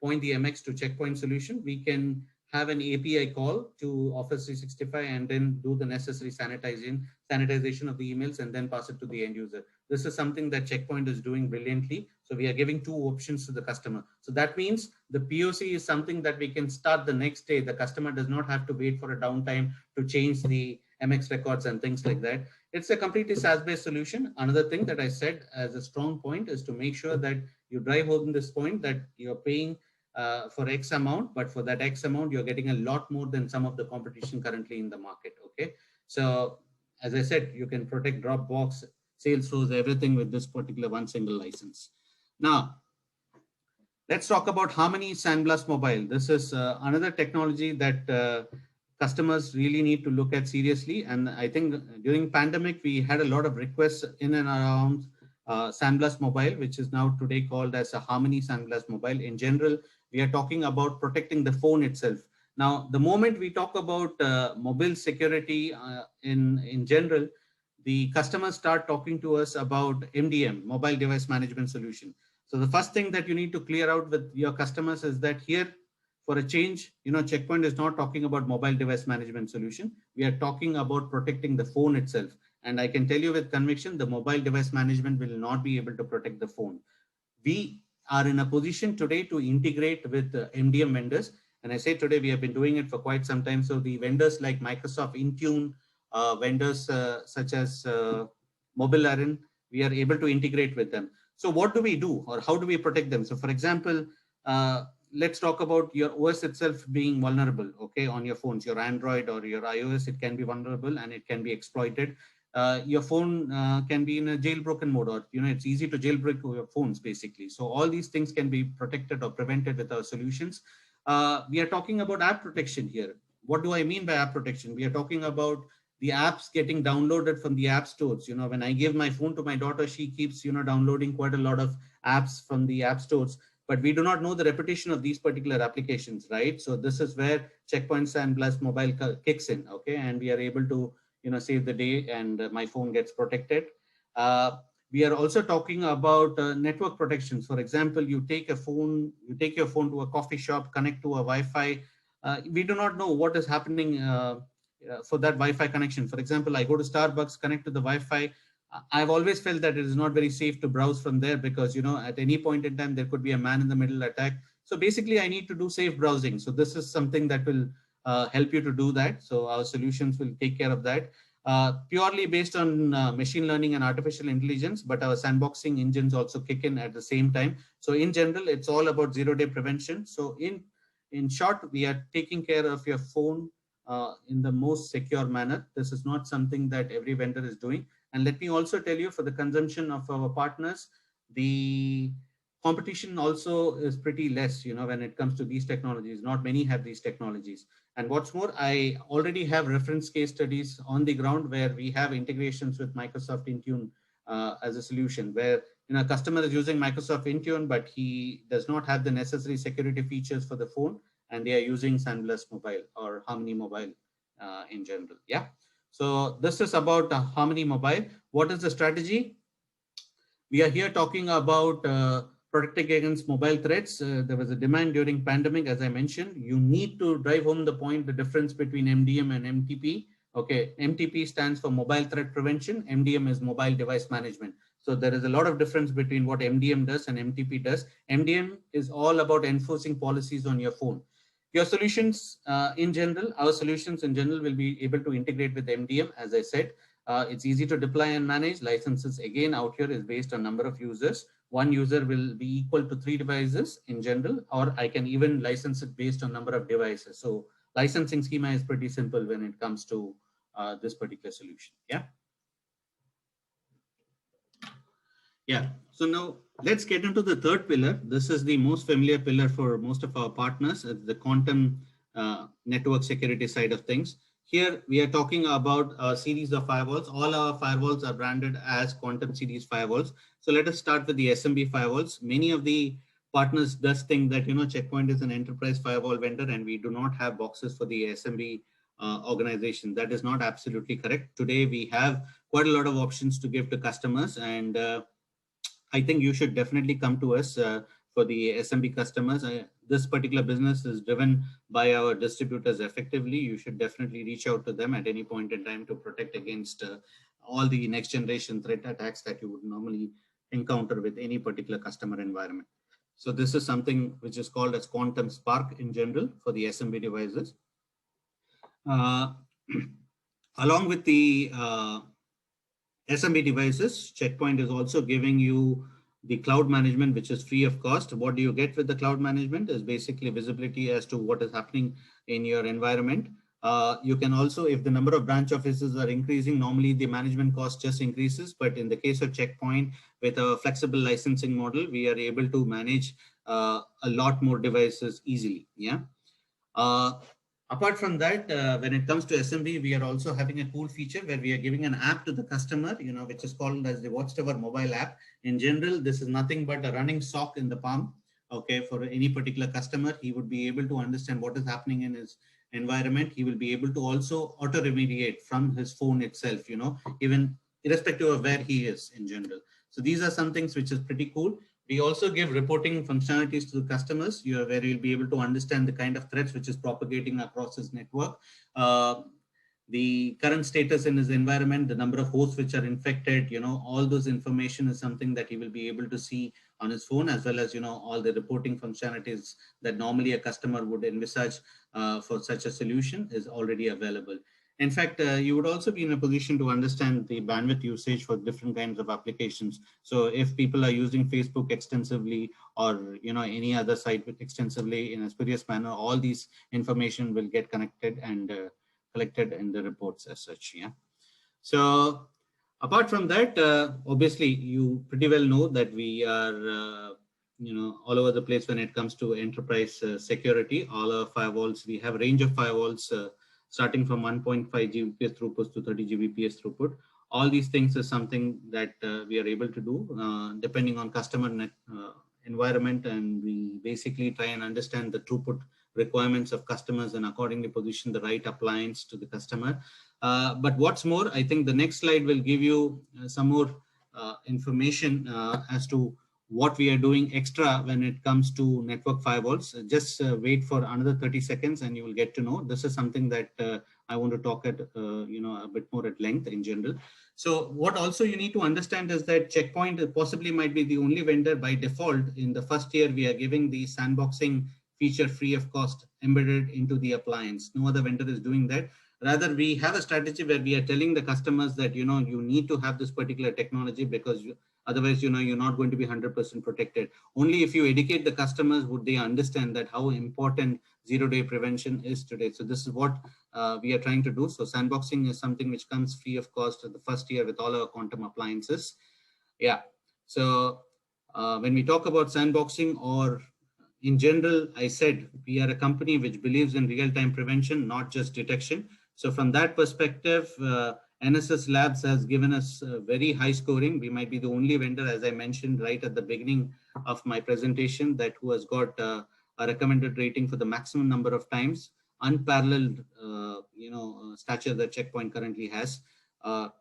point the MX to Checkpoint solution. We can have an API call to Office 365 and then do the necessary sanitization of the emails and then pass it to the end user. This is something that Checkpoint is doing brilliantly. So we are giving 2 options to the customer. So that means the POC is something that we can start the next day. The customer does not have to wait for a downtime to change the MX records and things like that. It's a completely SaaS-based solution. Another thing that I said as a strong point is to make sure that you drive home this point that you're paying for X amount, but for that X amount, you're getting a lot more than some of the competition currently in the market. Okay. So as I said, you can protect Dropbox, Salesforce, everything with this particular one single license. Now, let's talk about Harmony SandBlast Mobile. This is another technology that customers really need to look at seriously. And I think during pandemic, we had a lot of requests in and around SandBlast Mobile, which is now today called as a Harmony SandBlast Mobile. In general, we are talking about protecting the phone itself. Now, the moment we talk about mobile security in general, the customers start talking to us about MDM, mobile device management solution. So the first thing that you need to clear out with your customers is that here, for a change, Checkpoint is not talking about mobile device management solution. We are talking about protecting the phone itself. And I can tell you with conviction, the mobile device management will not be able to protect the phone. We are in a position today to integrate with MDM vendors. And I say today, we have been doing it for quite some time. So the vendors like Microsoft Intune, vendors such as MobileIron, we are able to integrate with them. So what do we do, or how do we protect them? So for example, let's talk about your OS itself being vulnerable, okay, on your phones, your Android or your iOS, it can be vulnerable and it can be exploited. Your phone can be in a jailbroken mode, or it's easy to jailbreak your phones basically. So all these things can be protected or prevented with our solutions. We are talking about app protection here. What do I mean by app protection? We are talking about the apps getting downloaded from the app stores. When I give my phone to my daughter, she keeps, downloading quite a lot of apps from the app stores, but we do not know the repetition of these particular applications, right? So this is where Checkpoint Sandblast Mobile kicks in, okay? And we are able to, save the day, and my phone gets protected. We are also talking about network protections. For example, you take your phone to a coffee shop, connect to a Wi-Fi. We do not know what is happening for that Wi-Fi connection. For example, I go to Starbucks, connect to the Wi-Fi. I've always felt that it is not very safe to browse from there because, at any point in time, there could be a man in the middle attack. So basically, I need to do safe browsing. So this is something that will help you to do that. So our solutions will take care of that. Purely based on machine learning and artificial intelligence, but our sandboxing engines also kick in at the same time. So in general, it's all about zero-day prevention. So in short, we are taking care of your phone in the most secure manner. This is not something that every vendor is doing. And let me also tell you, for the consumption of our partners, the competition also is pretty less, when it comes to these technologies. Not many have these technologies. And what's more, I already have reference case studies on the ground where we have integrations with Microsoft Intune as a solution, where a customer is using Microsoft Intune, but he does not have the necessary security features for the phone, and they are using Sandblast Mobile or Harmony Mobile in general. Yeah. So this is about Harmony Mobile. What is the strategy? We are here talking about protecting against mobile threats. There was a demand during pandemic, as I mentioned. You need to drive home the point, the difference between MDM and MTP. Okay, MTP stands for Mobile Threat Prevention. MDM is Mobile Device Management. So there is a lot of difference between what MDM does and MTP does. MDM is all about enforcing policies on your phone. Your solutions in general, our solutions in general will be able to integrate with MDM, as I said. It's easy to deploy and manage. Licenses, again, out here is based on number of users. One user will be equal to 3 devices in general, or I can even license it based on number of devices. So licensing schema is pretty simple when it comes to this particular solution. Yeah. Yeah. So now let's get into the third pillar. This is the most familiar pillar for most of our partners. It's the quantum network security side of things. Here we are talking about a series of firewalls. All our firewalls are branded as quantum series firewalls. So let us start with the SMB firewalls. Many of the partners does think that Checkpoint is an enterprise firewall vendor and we do not have boxes for the SMB organization. That is not absolutely correct. Today we have quite a lot of options to give to customers, and I think you should definitely come to us for the SMB customers. This particular business is driven by our distributors effectively. You should definitely reach out to them at any point in time to protect against all the next generation threat attacks that you would normally encounter with any particular customer environment. So this is something which is called as Quantum Spark in general for the SMB devices. Along with the SMB devices, Checkpoint is also giving you the cloud management, which is free of cost. What do you get with the cloud management is basically visibility as to what is happening in your environment. You can also, if the number of branch offices are increasing, normally the management cost just increases. But in the case of Checkpoint, with a flexible licensing model, we are able to manage a lot more devices easily. Yeah. Uh, Apart from that, when it comes to SMB, we are also having a cool feature where we are giving an app to the customer, which is called as the Watchtower mobile app. In general, this is nothing but a running sock in the palm. Okay, for any particular customer, he would be able to understand what is happening in his environment. He will be able to also auto remediate from his phone itself, even irrespective of where he is in general. So these are some things which is pretty cool. We also give reporting functionalities to the customers, where you'll be able to understand the kind of threats which is propagating across his network, the current status in his environment, the number of hosts which are infected, all those information is something that he will be able to see on his phone, as well as, all the reporting functionalities that normally a customer would envisage for such a solution is already available. In fact, you would also be in a position to understand the bandwidth usage for different kinds of applications. So if people are using Facebook extensively, or any other site extensively in a spurious manner, all these information will get connected and collected in the reports as such. Yeah. So apart from that, obviously you pretty well know that we are all over the place when it comes to enterprise security. All our firewalls, we have a range of firewalls starting from 1.5 Gbps throughput to 30 Gbps throughput. All these things is something that we are able to do depending on customer environment, and we basically try and understand the throughput requirements of customers and accordingly position the right appliance to the customer. But what's more, I think the next slide will give you some more information as to what we are doing extra when it comes to network firewalls. Just wait for another 30 seconds and you will get to know. This is something that I want to talk at a bit more at length in general. So what also you need to understand is that Checkpoint possibly might be the only vendor by default. In the first year, we are giving the sandboxing feature free of cost embedded into the appliance. No other vendor is doing that. Rather, we have a strategy where we are telling the customers that, you need to have this particular technology because otherwise, you're not going to be 100% protected. Only if you educate the customers would they understand that how important zero-day prevention is today. So this is what we are trying to do. So sandboxing is something which comes free of cost the first year with all our quantum appliances. Yeah. So when we talk about sandboxing, or in general, I said we are a company which believes in real-time prevention, not just detection. So from that perspective, NSS Labs has given us very high scoring. We might be the only vendor, as I mentioned right at the beginning of my presentation, that who has got a recommended rating for the maximum number of times, unparalleled, stature that Checkpoint currently has.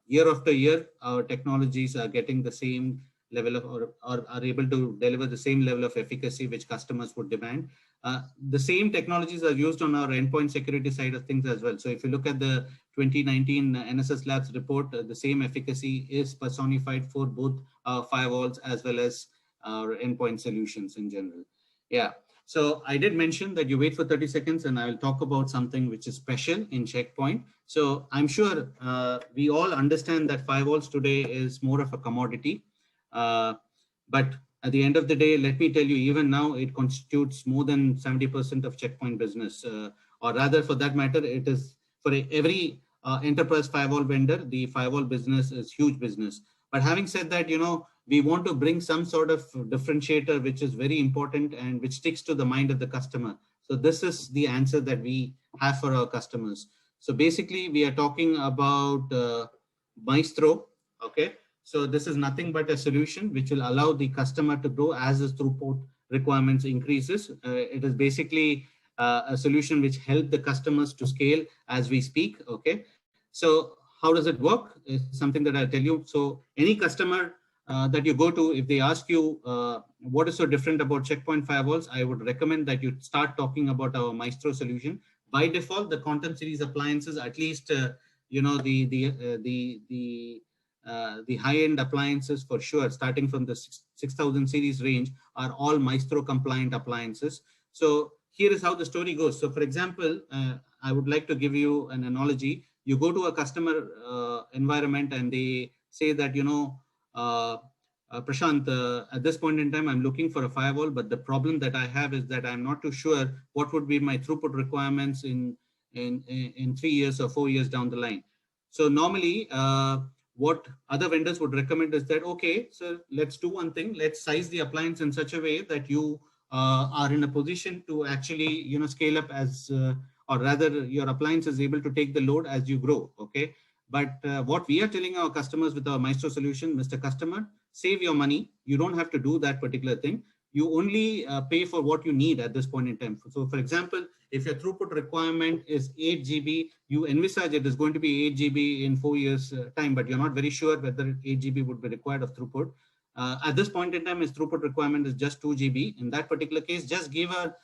Year after year, our technologies are getting the same level of, or are able to deliver the same level of efficacy which customers would demand. The same technologies are used on our endpoint security side of things as well. So if you look at the 2019 NSS Labs report, the same efficacy is personified for both firewalls as well as our endpoint solutions in general. Yeah. So I did mention that you wait for 30 seconds and I will talk about something which is special in Checkpoint. So I'm sure we all understand that firewalls today is more of a commodity. But at the end of the day, let me tell you, even now it constitutes more than 70% of Checkpoint business, or rather for that matter, it is for every enterprise firewall vendor, the firewall business is huge business. But having said that, we want to bring some sort of differentiator, which is very important and which sticks to the mind of the customer. So this is the answer that we have for our customers. So basically, we are talking about Maestro. Okay. So this is nothing but a solution which will allow the customer to grow as the throughput requirements increases. It is basically a solution which helps the customers to scale as we speak. Okay. So how does it work? It's something that I'll tell you. So any customer that you go to, if they ask you what is so different about Checkpoint firewalls, I would recommend that you start talking about our Maestro solution. By default, the Quantum series appliances, at least the high-end appliances for sure, starting from the 6000 series range, are all Maestro compliant appliances. So here is how the story goes. So for example, I would like to give you an analogy. You go to a customer environment and they say that, Prashant, at this point in time, I'm looking for a firewall, but the problem that I have is that I'm not too sure what would be my throughput requirements in 3 years or 4 years down the line. So normally, what other vendors would recommend is that, okay, so let's do one thing. Let's size the appliance in such a way that you are in a position to actually, scale up as, or rather your appliance is able to take the load as you grow. Okay. But what we are telling our customers with our Maestro solution, Mr. Customer, save your money. You don't have to do that particular thing. You only pay for what you need at this point in time. So for example, if your throughput requirement is 8 GB, you envisage it is going to be 8 GB in 4 years time, but you're not very sure whether 8 GB would be required of throughput. At this point in time, his throughput requirement is just 2 GB. In that particular case, just give a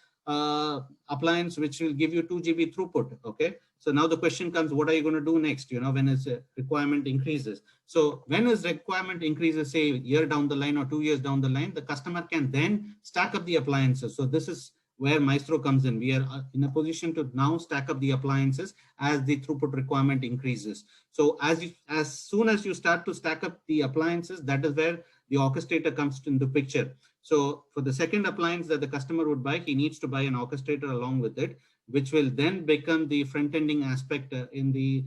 appliance which will give you 2 GB throughput. Okay. So now the question comes, what are you going to do next? When his requirement increases. So when his requirement increases, say a year down the line or 2 years down the line, the customer can then stack up the appliances. So this is where Maestro comes in. We are in a position to now stack up the appliances as the throughput requirement increases. So as soon as you start to stack up the appliances, that is where the orchestrator comes into picture. So for the second appliance that the customer would buy, he needs to buy an orchestrator along with it, which will then become the front-ending aspect in the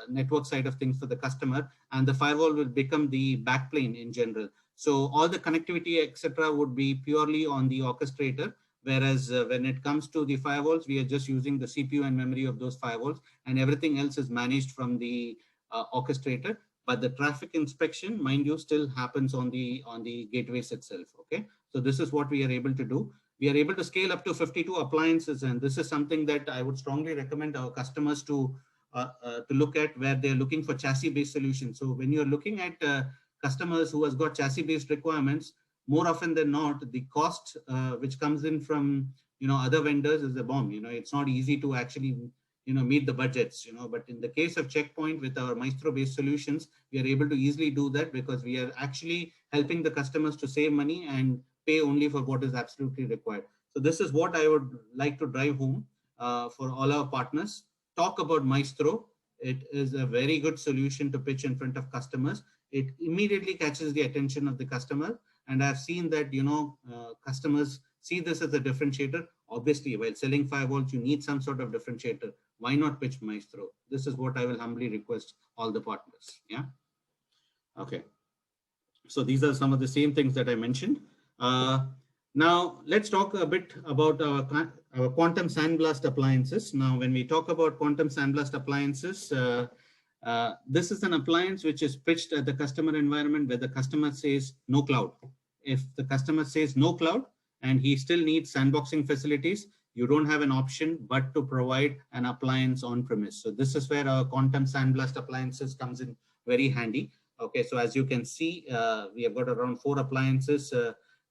network side of things for the customer, and the firewall will become the backplane in general. So all the connectivity, etc., would be purely on the orchestrator, Whereas when it comes to the firewalls, we are just using the CPU and memory of those firewalls, and everything else is managed from the orchestrator. But the traffic inspection, mind you, still happens on the gateways itself. Okay, so this is what we are able to do. We are able to scale up to 52 appliances, and this is something that I would strongly recommend our customers to look at, where they're looking for chassis-based solutions. So when you're looking at customers who has got chassis-based requirements, more often than not, the cost which comes in from other vendors is a bomb. It's not easy to actually meet the budgets. But in the case of Checkpoint, with our Maestro-based solutions, we are able to easily do that, because we are actually helping the customers to save money and pay only for what is absolutely required. So this is what I would like to drive home for all our partners. Talk about Maestro. It is a very good solution to pitch in front of customers. It immediately catches the attention of the customer. And I've seen that, customers see this as a differentiator. Obviously, while selling firewalls, you need some sort of differentiator. Why not pitch Maestro? This is what I will humbly request all the partners. Yeah. Okay. So these are some of the same things that I mentioned. Now, let's talk a bit about our quantum sandblast appliances. Now, when we talk about quantum sandblast appliances, this is an appliance which is pitched at the customer environment where the customer says no cloud. If the customer says no cloud and he still needs sandboxing facilities, you don't have an option but to provide an appliance on premise. So this is where our quantum sandblast appliances comes in very handy. Okay, so as you can see, we have got around 4 appliances.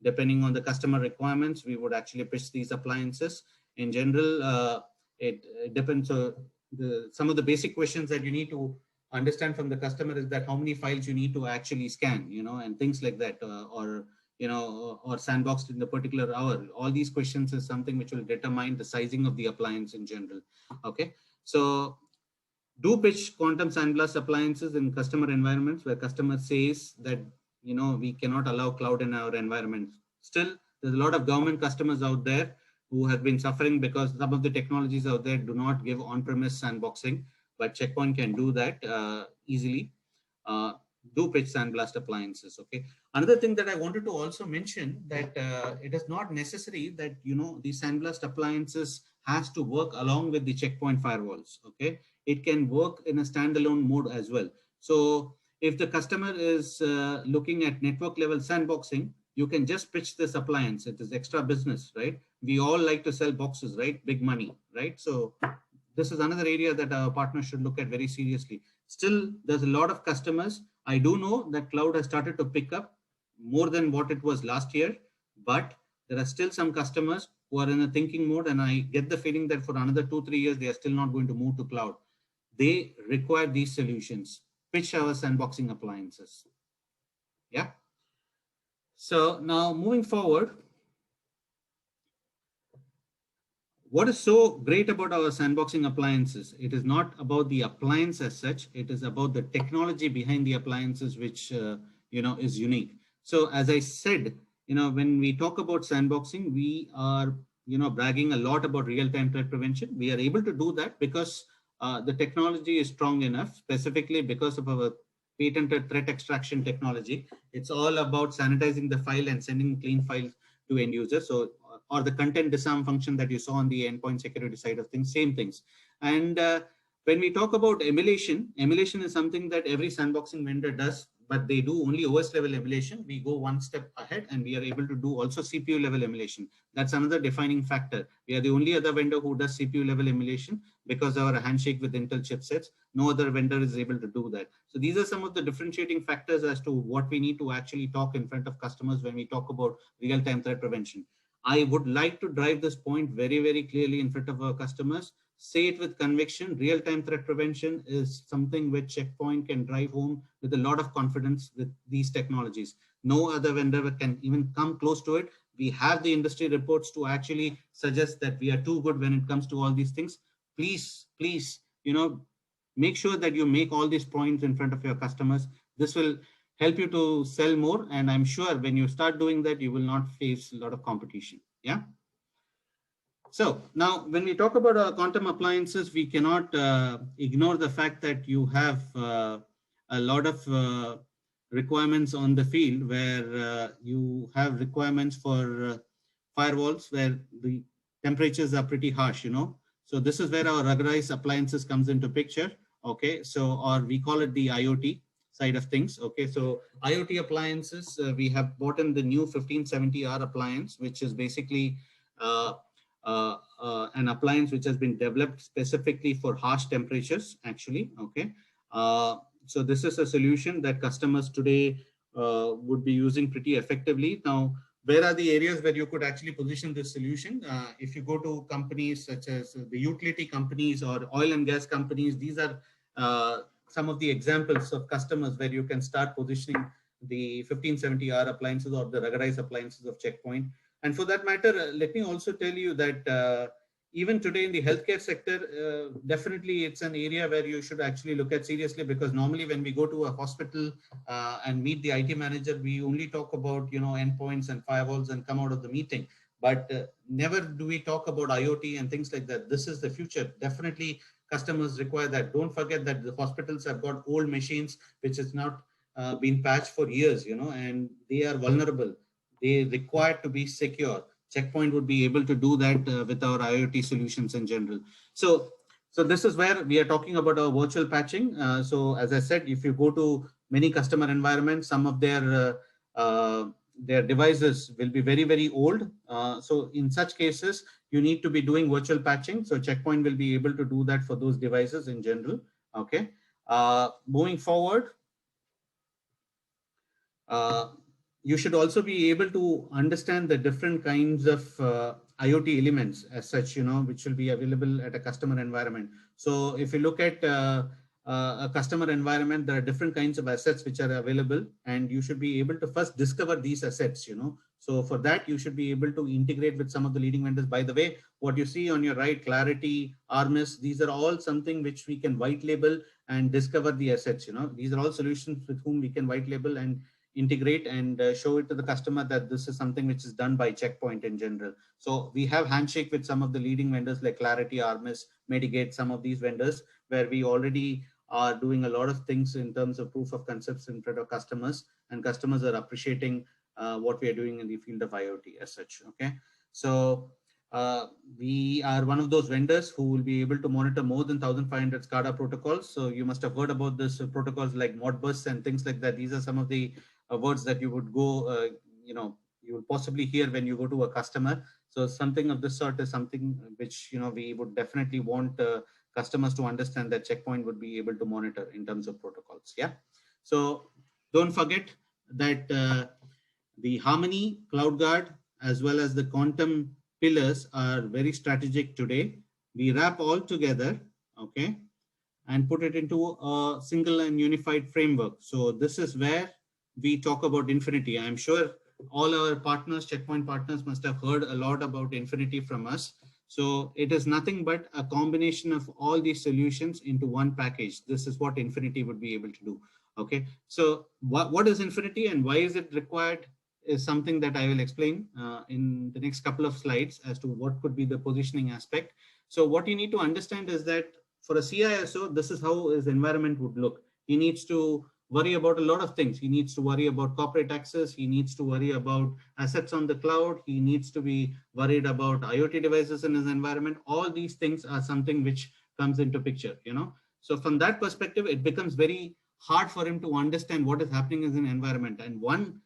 Depending on the customer requirements, we would actually pitch these appliances. In general, it depends. Some of the basic questions that you need to understand from the customer is that how many files you need to actually scan, and things like that, or sandboxed in the particular hour. All these questions is something which will determine the sizing of the appliance in general. Okay, so do pitch quantum sandblast appliances in customer environments where customer says that we cannot allow cloud in our environment. Still, there's a lot of government customers out there who have been suffering because some of the technologies out there do not give on-premise sandboxing, but Checkpoint can do that easily. Do pitch sandblast appliances. Okay. Another thing that I wanted to also mention, that it is not necessary that the sandblast appliances has to work along with the Checkpoint firewalls. Okay, it can work in a standalone mode as well. So if the customer is looking at network level sandboxing, you can just pitch this appliance. It is extra business, right? We all like to sell boxes, right? Big money, right? So this is another area that our partners should look at very seriously. Still, there's a lot of customers. I do know that cloud has started to pick up more than what it was last year, but there are still some customers who are in a thinking mode, and I get the feeling that for another 2-3 years, they are still not going to move to cloud. They require these solutions. Pitch our sandboxing appliances. Yeah. So now moving forward, what is so great about our sandboxing appliances? It is not about the appliance as such. It is about the technology behind the appliances, which is unique. So as I said, when we talk about sandboxing, we are bragging a lot about real-time threat prevention. We are able to do that because the technology is strong enough, specifically because of our patented threat extraction technology. It's all about sanitizing the file and sending clean files to end users. So, or the content disarm function that you saw on the endpoint security side of things, same things. And when we talk about emulation, emulation is something that every sandboxing vendor does, but they do only OS level emulation. We go one step ahead and we are able to do also CPU level emulation. That's another defining factor. We are the only other vendor who does CPU level emulation because of our handshake with Intel chipsets. No other vendor is able to do that. So these are some of the differentiating factors as to what we need to actually talk in front of customers when we talk about real-time threat prevention. I would like to drive this point very, very clearly in front of our customers. Say it with conviction. Real-time threat prevention is something which Checkpoint can drive home with a lot of confidence with these technologies. No other vendor can even come close to it. We have the industry reports to actually suggest that we are too good when it comes to all these things. Please, make sure that you make all these points in front of your customers. This will help you to sell more. And I'm sure when you start doing that, you will not face a lot of competition. Yeah. So now when we talk about our quantum appliances, we cannot ignore the fact that you have a lot of requirements on the field where you have requirements for firewalls where the temperatures are pretty harsh, So this is where our ruggedized appliances comes into picture. Okay, so or we call it the IoT side of things. Okay, so IoT appliances, we have bought in the new 1570R appliance, which is basically uh, an appliance which has been developed specifically for harsh temperatures, actually. Okay, so this is a solution that customers today would be using pretty effectively. Now, where are the areas where you could actually position this solution? If you go to companies such as the utility companies or oil and gas companies, these are some of the examples of customers where you can start positioning the 1570R appliances or the ruggedized appliances of Checkpoint. And for that matter, let me also tell you that even today in the healthcare sector, definitely it's an area where you should actually look at seriously, because normally when we go to a hospital and meet the IT manager, we only talk about, endpoints and firewalls and come out of the meeting. But never do we talk about IoT and things like that. This is the future. Definitely customers require that. Don't forget that the hospitals have got old machines, which has not been patched for years, and they are vulnerable. They require to be secure. Checkpoint would be able to do that with our IoT solutions in general. So this is where we are talking about our virtual patching. So as I said, if you go to many customer environments, some of their devices will be very, very old. So in such cases, you need to be doing virtual patching. So Checkpoint will be able to do that for those devices in general. Okay. Moving forward, uh, you should also be able to understand the different kinds of IoT elements as such, which will be available at a customer environment. So if you look at a customer environment, there are different kinds of assets which are available, and you should be able to first discover these assets, So for that, you should be able to integrate with some of the leading vendors. By the way, what you see on your right, Clarity, Armis, these are all something which we can white label and discover the assets, These are all solutions with whom we can white label and integrate and show it to the customer that this is something which is done by Checkpoint in general. So we have handshake with some of the leading vendors like Clarity, Armis, Mitigate, some of these vendors where we already are doing a lot of things in terms of proof of concepts in front of customers, and customers are appreciating what we are doing in the field of IoT as such. Okay, so uh, we are one of those vendors who will be able to monitor more than 1,500 SCADA protocols. So you must have heard about this protocols like Modbus and things like that. These are some of the words that you would go, you will possibly hear when you go to a customer. So something of this sort is something which, we would definitely want customers to understand that Checkpoint would be able to monitor in terms of protocols. Yeah. So don't forget that the Harmony, CloudGuard, as well as the Quantum pillars are very strategic today. We wrap all together, okay, and put it into a single and unified framework. So this is where we talk about Infinity. I'm sure all our partners, Checkpoint partners, must have heard a lot about Infinity from us. So it is nothing but a combination of all these solutions into one package. This is what Infinity would be able to do. Okay. So what is Infinity and why is it required is something that I will explain in the next couple of slides as to what could be the positioning aspect. So what you need to understand is that for a CISO, this is how his environment would look. He needs to worry about a lot of things. He needs to worry about corporate access. He needs to worry about assets on the cloud. He needs to be worried about IoT devices in his environment. All these things are something which comes into picture, So from that perspective, it becomes very hard for him to understand what is happening in an environment. And one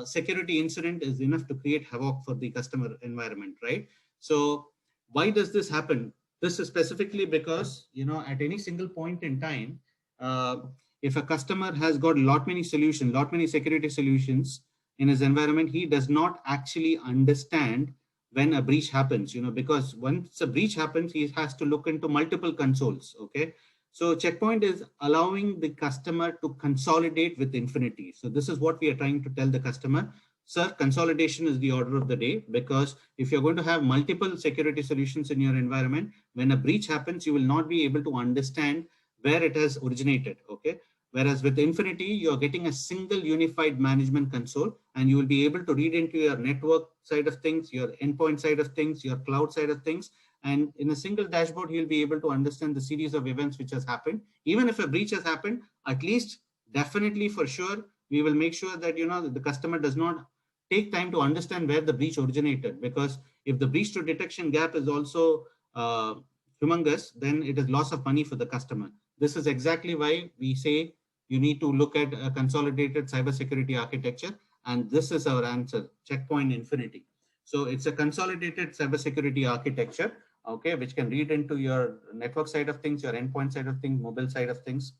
security incident is enough to create havoc for the customer environment, right? So why does this happen? This is specifically because, at any single point in time, uh, if a customer has got lot many security solutions in his environment, he does not actually understand when a breach happens, because once a breach happens, he has to look into multiple consoles. Okay. So Checkpoint is allowing the customer to consolidate with Infinity. So this is what we are trying to tell the customer. Sir, consolidation is the order of the day, because if you're going to have multiple security solutions in your environment, when a breach happens, you will not be able to understand where it has originated. Okay. Whereas with Infinity, you're getting a single unified management console, and you will be able to read into your network side of things, your endpoint side of things, your cloud side of things. And in a single dashboard, you'll be able to understand the series of events which has happened. Even if a breach has happened, at least definitely for sure, we will make sure that, the customer does not take time to understand where the breach originated, because if the breach to detection gap is also humongous, then it is loss of money for the customer. This is exactly why we say you need to look at a consolidated cybersecurity architecture, and this is our answer: Checkpoint Infinity. So it's a consolidated cybersecurity architecture, okay, which can read into your network side of things, your endpoint side of things, mobile side of things,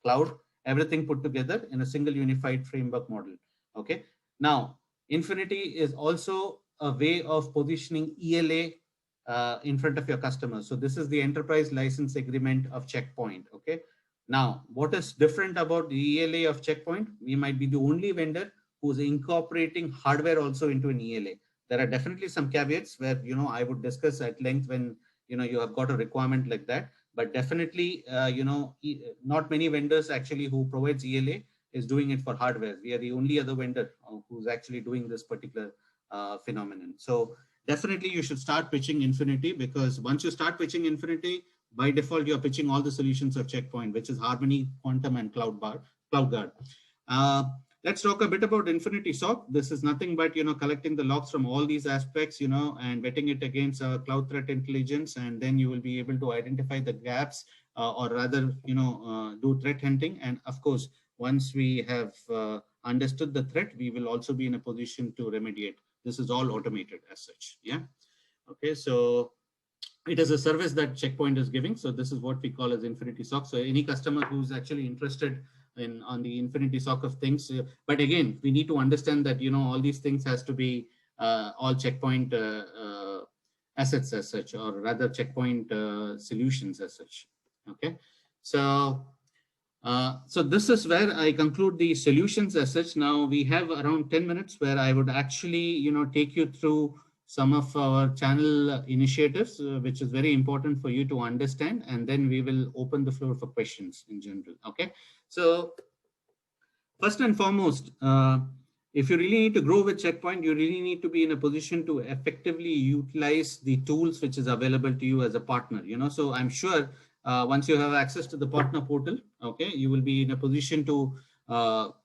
cloud, everything put together in a single unified framework model. Okay. Now, Infinity is also a way of positioning ELA in front of your customers. So this is the enterprise license agreement of Checkpoint. Okay. Now, what is different about the ELA of Checkpoint? We might be the only vendor who's incorporating hardware also into an ELA. There are definitely some caveats where, I would discuss at length when, you have got a requirement like that. But definitely, not many vendors actually who provides ELA is doing it for hardware. We are the only other vendor who's actually doing this particular phenomenon. So definitely you should start pitching Infinity, because once you start pitching Infinity, by default, you're pitching all the solutions of Checkpoint, which is Harmony, Quantum, and CloudGuard. Uh, let's talk a bit about Infinity SOC. This is nothing but, collecting the logs from all these aspects, and vetting it against cloud threat intelligence. And then you will be able to identify the gaps, or rather, do threat hunting. And of course, once we have understood the threat, we will also be in a position to remediate. This is all automated as such. Yeah. Okay. So it is a service that Checkpoint is giving. So this is what we call as Infinity SOC. So any customer who's actually interested in on the Infinity SOC of things, but again, we need to understand that, all these things has to be all Checkpoint assets as such, or rather Checkpoint solutions as such. Okay. So this is where I conclude the solutions as such. Now we have around 10 minutes where I would actually, take you through some of our channel initiatives, which is very important for you to understand. And then we will open the floor for questions in general. Okay. So first and foremost, if you really need to grow with Checkpoint, you really need to be in a position to effectively utilize the tools which is available to you as a partner. So I'm sure once you have access to the partner portal, okay, you will be in a position to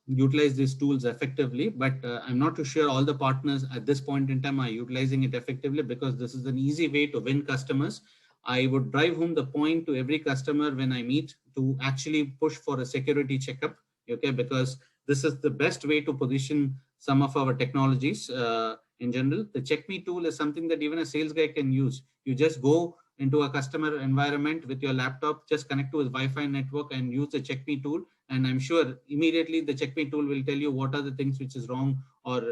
utilize these tools effectively. But I'm not too sure all the partners at this point in time are utilizing it effectively, because this is an easy way to win customers. I would drive home the point to every customer when I meet to actually push for a security checkup. Okay, because this is the best way to position some of our technologies in general. The Check Me tool is something that even a sales guy can use. You just go into a customer environment with your laptop, just connect to his Wi-Fi network and use the Check Me tool. And I'm sure immediately the Check Me tool will tell you what are the things which is wrong, or,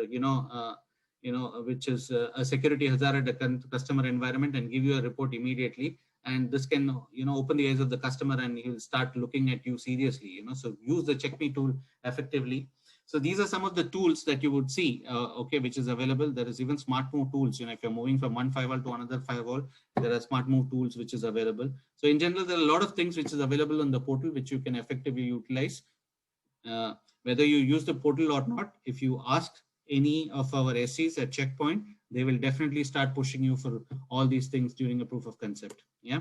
which is a security hazard at a customer environment, and give you a report immediately. And this can, open the eyes of the customer, and he'll start looking at you seriously. So use the Check Me tool effectively. So these are some of the tools that you would see, okay, which is available. There is even smart move tools. If you're moving from one firewall to another firewall, there are smart move tools which is available. So in general, there are a lot of things which is available on the portal which you can effectively utilize. Whether you use the portal or not, if you ask any of our SCs at Checkpoint, they will definitely start pushing you for all these things during a proof of concept. Yeah.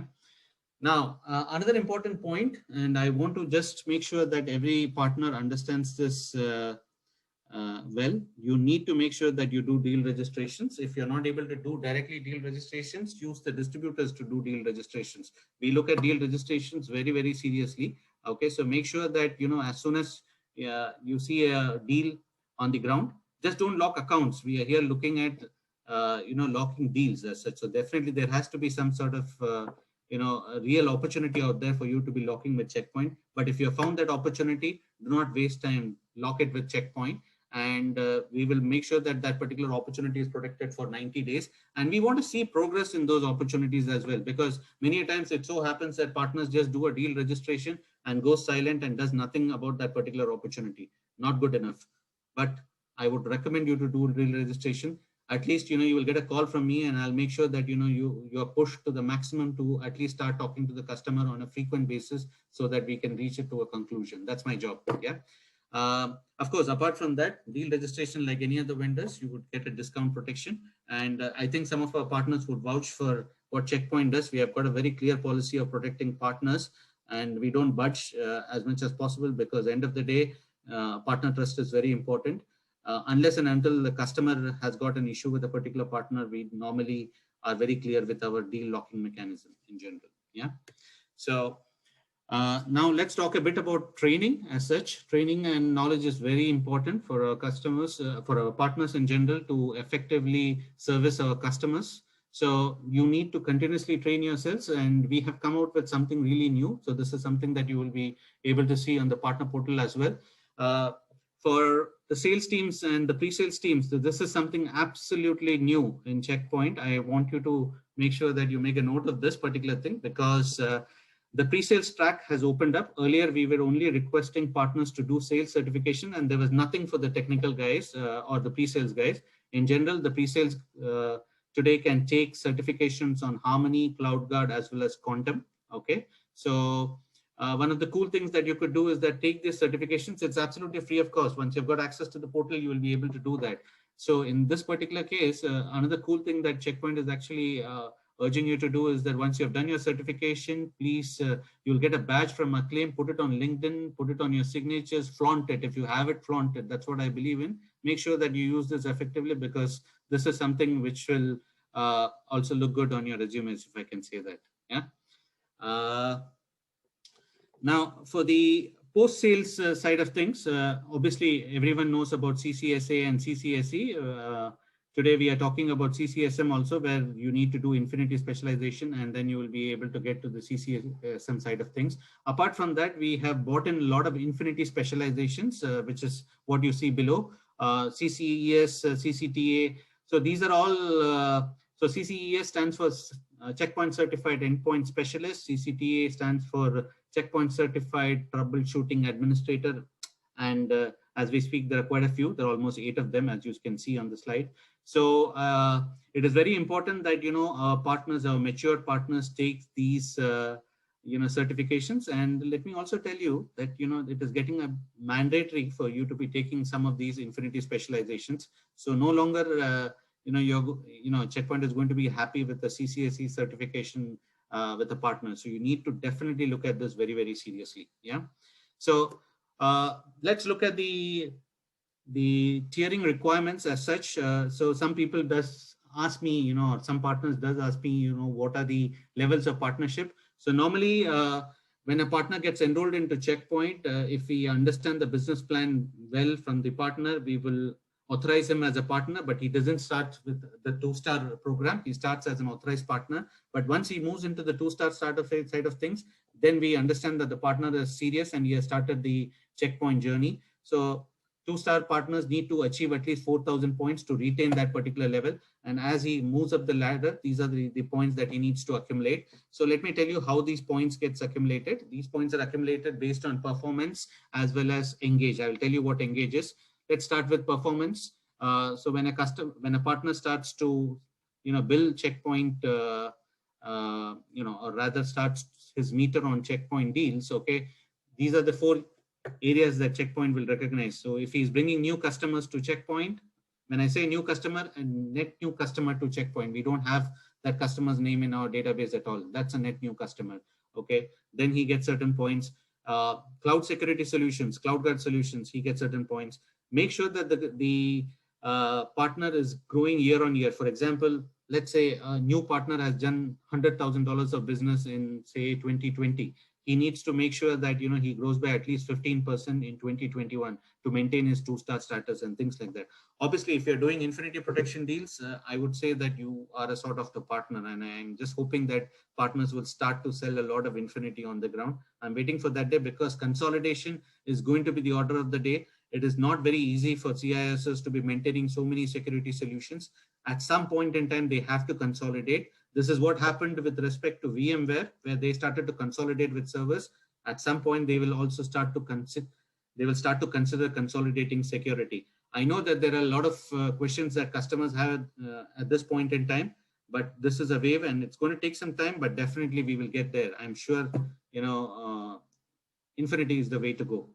Now, another important point, and I want to just make sure that every partner understands this well, you need to make sure that you do deal registrations. If you're not able to do directly deal registrations, use the distributors to do deal registrations. We look at deal registrations very, very seriously. Okay, so make sure that, as soon as you see a deal on the ground, just don't lock accounts. We are here looking at, locking deals as such. So definitely there has to be some sort of, a real opportunity out there for you to be locking with Checkpoint. But if you have found that opportunity, do not waste time, lock it with Checkpoint. And we will make sure that that particular opportunity is protected for 90 days. And we want to see progress in those opportunities as well, because many times it so happens that partners just do a deal registration and go silent and does nothing about that particular opportunity. Not good enough. But I would recommend you to do deal registration. At least, you will get a call from me, and I'll make sure that, you are pushed to the maximum to at least start talking to the customer on a frequent basis, so that we can reach it to a conclusion. That's my job. Yeah. Of course, apart from that, deal registration, like any other vendors, you would get a discount protection. And I think some of our partners would vouch for what Checkpoint does. We have got a very clear policy of protecting partners, and we don't budge as much as possible, because at the end of the day, partner trust is very important. Unless and until the customer has got an issue with a particular partner, we normally are very clear with our deal locking mechanism in general. Yeah. So now let's talk a bit about training as such. Training and knowledge is very important for our customers, for our partners in general, to effectively service our customers. So you need to continuously train yourselves, and we have come out with something really new. So this is something that you will be able to see on the partner portal as well. For the sales teams and the pre-sales teams, so this is something absolutely new in Checkpoint. I want you to make sure that you make a note of this particular thing, because the pre-sales track has opened up. Earlier, we were only requesting partners to do sales certification, and there was nothing for the technical guys or the pre-sales guys. In general, the pre-sales today can take certifications on Harmony, CloudGuard, as well as Quantum. Okay, so one of the cool things that you could do is that take these certifications. It's absolutely free of cost. Once you've got access to the portal, you will be able to do that. So in this particular case, another cool thing that Checkpoint is actually urging you to do is that once you've done your certification, please, you'll get a badge from Acclaim, put it on LinkedIn, put it on your signatures, flaunt it. If you have it, flaunt it. That's what I believe in. Make sure that you use this effectively, because this is something which will also look good on your resumes, if I can say that. Yeah. Now, for the post-sales side of things, obviously everyone knows about CCSA and CCSE. Today we are talking about CCSM also, where you need to do Infinity specialization, and then you will be able to get to the CCSM side of things. Apart from that, we have bought in a lot of Infinity specializations, which is what you see below. CCES, CCTA. So these are all, so CCES stands for Checkpoint Certified Endpoint Specialist. CCTA stands for Checkpoint Certified Troubleshooting Administrator. And as we speak, there are quite a few. There are almost 8 of them, as you can see on the slide. So it is very important that, you know, our partners, our mature partners, take these, you know, certifications. And let me also tell you that, you know, it is getting a mandatory for you to be taking some of these Infinity specializations. So no longer, you know, Checkpoint is going to be happy with the CCSE certification with the partner. So you need to definitely look at this very, very seriously. Yeah. So let's look at the tiering requirements as such. So some people does ask me, you know, or some partners does ask me, you know, what are the levels of partnership? So normally when a partner gets enrolled into Checkpoint, if we understand the business plan well from the partner, we will authorize him as a partner, but he doesn't start with the 2-star program. He starts as an authorized partner. But once he moves into the 2-star side of things, then we understand that the partner is serious and he has started the Checkpoint journey. So 2-star partners need to achieve at least 4,000 points to retain that particular level. And as he moves up the ladder, these are the points that he needs to accumulate. So let me tell you how these points gets accumulated. These points are accumulated based on performance as well as engage. I will tell you what engage is. Let's start with performance. So when a partner starts to, you know, build Checkpoint, you know, or rather starts his meter on Checkpoint deals. Okay, these are the 4 areas that Checkpoint will recognize. So if he's bringing new customers to Checkpoint, when I say new customer, a net new customer to Checkpoint, we don't have that customer's name in our database at all. That's a net new customer. Okay, then he gets certain points. Cloud security solutions, CloudGuard solutions, he gets certain points. Make sure that the partner is growing year on year. For example, let's say a new partner has done $100,000 of business in, say, 2020. He needs to make sure that, you know, he grows by at least 15% in 2021 to maintain his 2-star status and things like that. Obviously, if you're doing Infinity protection deals, I would say that you are a sort of the partner, and I'm just hoping that partners will start to sell a lot of Infinity on the ground. I'm waiting for that day, because consolidation is going to be the order of the day. It is not very easy for CISs to be maintaining so many security solutions. At some point in time, they have to consolidate. This is what happened with respect to VMware, where they started to consolidate with servers. At some point, they will also start to consider consolidating security. I know that there are a lot of questions that customers have at this point in time, but this is a wave and it's going to take some time, but definitely we will get there. I'm sure, you know, Infinity is the way to go.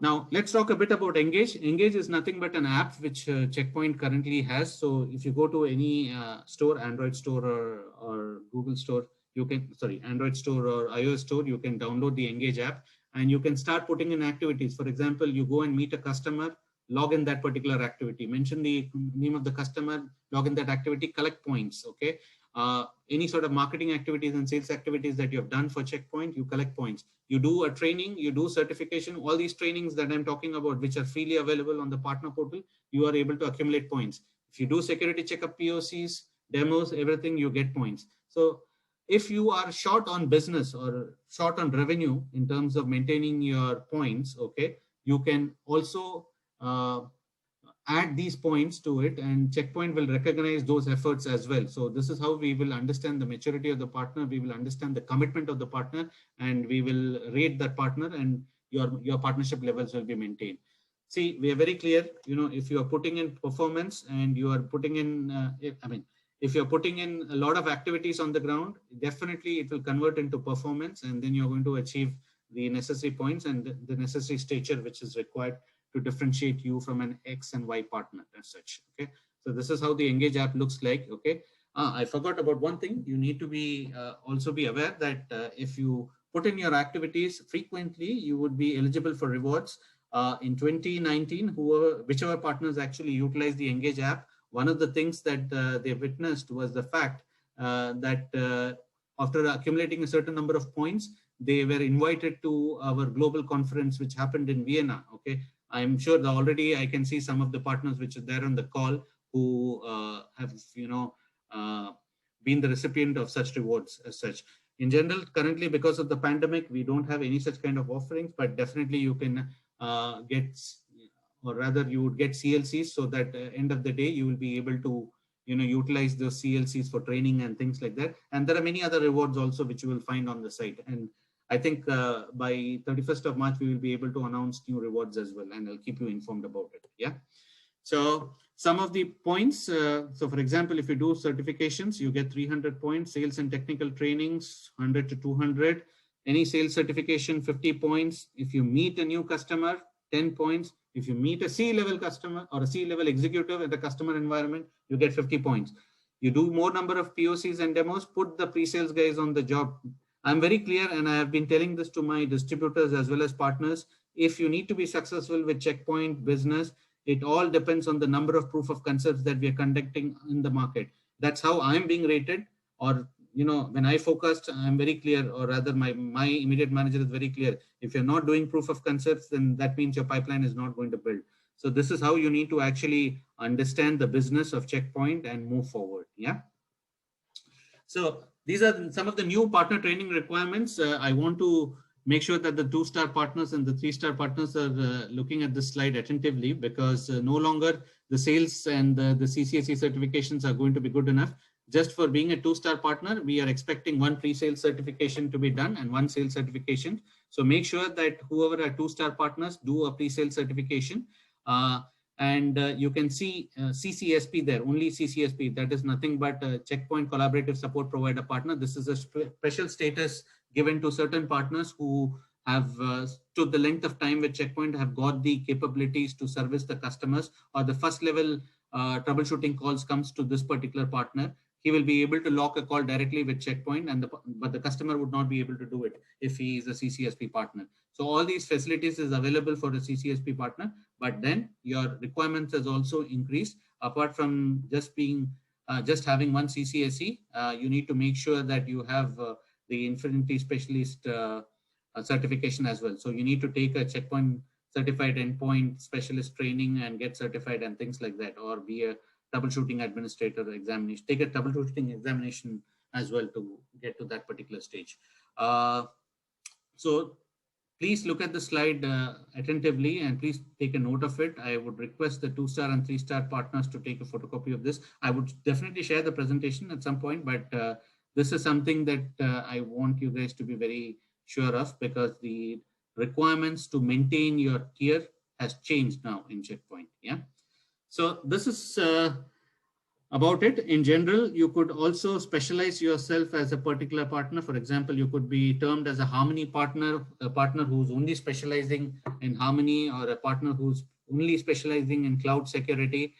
Now, let's talk a bit about Engage. Engage is nothing but an app which Checkpoint currently has. So if you go to any store, Android store or Google store, you can, sorry, Android store or iOS store, you can download the Engage app. and you can start putting in activities. For example, you go and meet a customer, log in that particular activity, mention the name of the customer, log in that activity, collect points. Okay. Any sort of marketing activities and sales activities that you have done for Checkpoint, you collect points. You do a training, you do certification, all these trainings that I'm talking about, which are freely available on the partner portal, you are able to accumulate points. If you do security checkup, POCs, demos, everything, you get points. So if you are short on business or short on revenue in terms of maintaining your points, okay, you can also add these points to it, and Checkpoint will recognize those efforts as well. So this is how we will understand the maturity of the partner. We will understand the commitment of the partner, and we will rate that partner, and your partnership levels will be maintained. See, we are very clear, if you are putting in performance and you are putting in, if you're putting in a lot of activities on the ground, definitely it will convert into performance, and then you're going to achieve the necessary points and the necessary stature which is required to differentiate you from an X and Y partner as such. Okay. So this is how the Engage app looks like. Okay. I forgot about one thing. You need to be also be aware that if you put in your activities frequently, you would be eligible for rewards. In 2019, whichever partners actually utilize the Engage app, one of the things that they witnessed was the fact that after accumulating a certain number of points, they were invited to our global conference, which happened in Vienna. Okay. I'm sure that already I can see some of the partners which are there on the call who have, been the recipient of such rewards as such. In general, currently, because of the pandemic, we don't have any such kind of offerings, but definitely you can get, or rather you would get CLCs, so that end of the day, you will be able to, utilize those CLCs for training and things like that. And there are many other rewards also, which you will find on the site. And I think by 31st of March, we will be able to announce new rewards as well, and I'll keep you informed about it. Yeah. So some of the points, so for example, if you do certifications, you get 300 points, sales and technical trainings, 100 to 200, any sales certification, 50 points. If you meet a new customer, 10 points. If you meet a C-level customer or a C-level executive at the customer environment, you get 50 points. You do more number of POCs and demos, put the pre-sales guys on the job. I'm very clear, and I have been telling this to my distributors as well as partners. If you need to be successful with Checkpoint business, it all depends on the number of proof of concepts that we are conducting in the market. That's how I'm being rated. Or, when I focused, I'm very clear, or rather my immediate manager is very clear. If you're not doing proof of concepts, then that means your pipeline is not going to build. So this is how you need to actually understand the business of Checkpoint and move forward. Yeah. So these are some of the new partner training requirements. I want to make sure that the 2-star partners and the 3-star partners are looking at this slide attentively, because no longer the sales and the CCSE certifications are going to be good enough. Just for being a 2-star partner, we are expecting 1 pre-sales certification to be done and 1 sales certification. So make sure that whoever are 2-star partners do a pre-sales certification. And you can see CCSP there, only CCSP. That is nothing but Checkpoint Collaborative Support Provider Partner. This is a special status given to certain partners who have stood the length of time with Checkpoint, have got the capabilities to service the customers, or the first level troubleshooting calls comes to this particular partner. He will be able to lock a call directly with Checkpoint, but the customer would not be able to do it if he is a CCSP partner. So all these facilities is available for a CCSP partner, but then your requirements has also increased. Apart from just having 1 CCSE, you need to make sure that you have the Infinity Specialist certification as well. So you need to take a Checkpoint Certified Endpoint Specialist training and get certified and things like that, or be a troubleshooting administrator examination, take a troubleshooting examination as well to get to that particular stage. So please look at the slide attentively, and please take a note of it. I would request the 2-star and 3-star partners to take a photocopy of this. I would definitely share the presentation at some point, but this is something that I want you guys to be very sure of, because the requirements to maintain your tier has changed now in Checkpoint. Yeah. So this is about it. In general, you could also specialize yourself as a particular partner. For example, you could be termed as a Harmony partner, a partner who's only specializing in Harmony, or a partner who's only specializing in cloud security.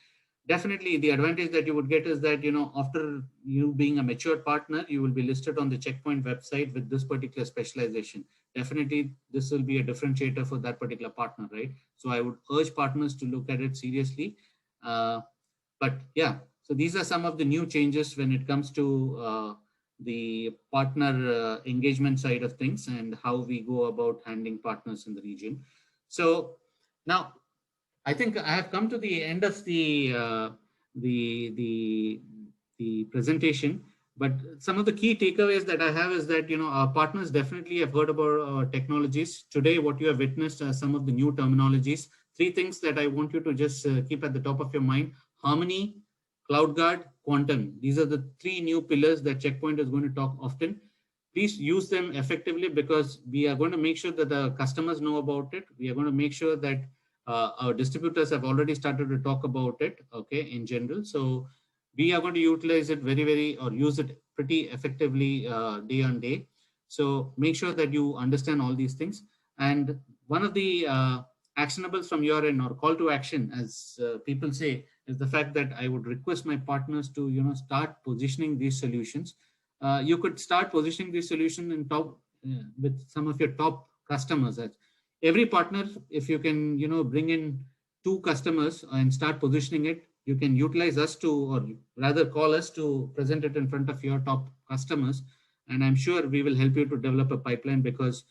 Definitely, the advantage that you would get is that, after you being a mature partner, you will be listed on the Checkpoint website with this particular specialization. definitely this will be a differentiator for that particular partner, right? So I would urge partners to look at it seriously. Uh, but yeah, so these are some of the new changes when it comes to the partner engagement side of things and how we go about handling partners in the region. So now I think I have come to the end of the the the presentation. But some of the key takeaways that I have is that our partners definitely have heard about technologies today. What you have witnessed are some of the new terminologies. Three things that I want you to just keep at the top of your mind: Harmony, CloudGuard, Quantum. These are the three new pillars that Checkpoint is going to talk often. Please use them effectively, because we are going to make sure that the customers know about it. We are going to make sure that our distributors have already started to talk about it, okay, in general. So we are going to utilize it or use it pretty effectively day on day. So make sure that you understand all these things. And one of the actionables from your end, or call to action, as people say, is the fact that I would request my partners to start positioning these solutions. You could start positioning these solutions in top with some of your top customers. Every partner, if you can bring in two customers and start positioning it, you can utilize us to, or rather call us to present it in front of your top customers. And I'm sure we will help you to develop a pipeline, because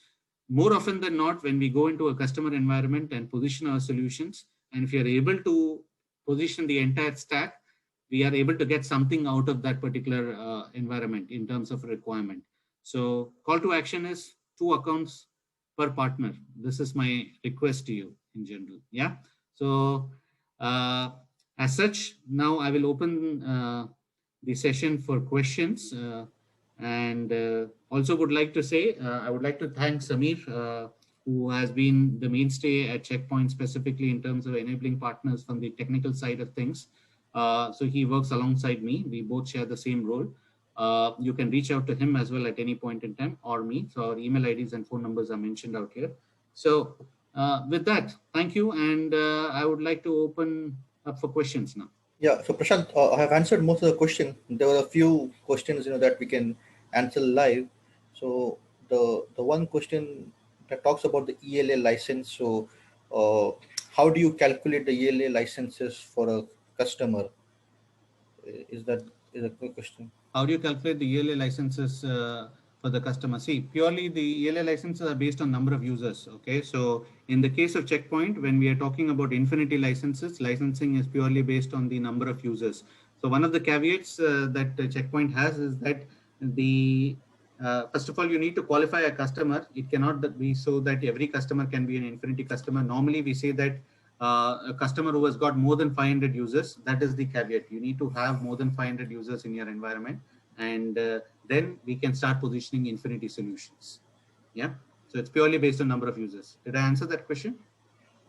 more often than not, when we go into a customer environment and position our solutions, and if you're able to position the entire stack, we are able to get something out of that particular environment in terms of requirement. So call to action is 2 accounts per partner. This is my request to you in general. Yeah. So uh, as such, now I will open the session for questions. And also would like to say, I would like to thank Samir, who has been the mainstay at Checkpoint, specifically in terms of enabling partners from the technical side of things. So he works alongside me. We both share the same role. You can reach out to him as well at any point in time, or me. So our email IDs and phone numbers are mentioned out here. So with that, thank you. And I would like to open up for questions now. Yeah, so Prashant, I have answered most of the question. There were a few questions, that we can answer live. So the one question that talks about the ELA license. So, uh, how do you calculate the ELA licenses for a customer? Is that is a quick question? How do you calculate the ELA licenses for the customer? See, purely the ELA licenses are based on number of users. Okay, so in the case of Checkpoint, when we are talking about Infinity licenses, licensing is purely based on the number of users. So one of the caveats that Checkpoint has is that the first of all, you need to qualify a customer. It cannot be so that every customer can be an Infinity customer. Normally, we say that a customer who has got more than 500 users, that is the caveat. You need to have more than 500 users in your environment, and then we can start positioning Infinity solutions. Yeah. So it's purely based on number of users. Did I answer that question?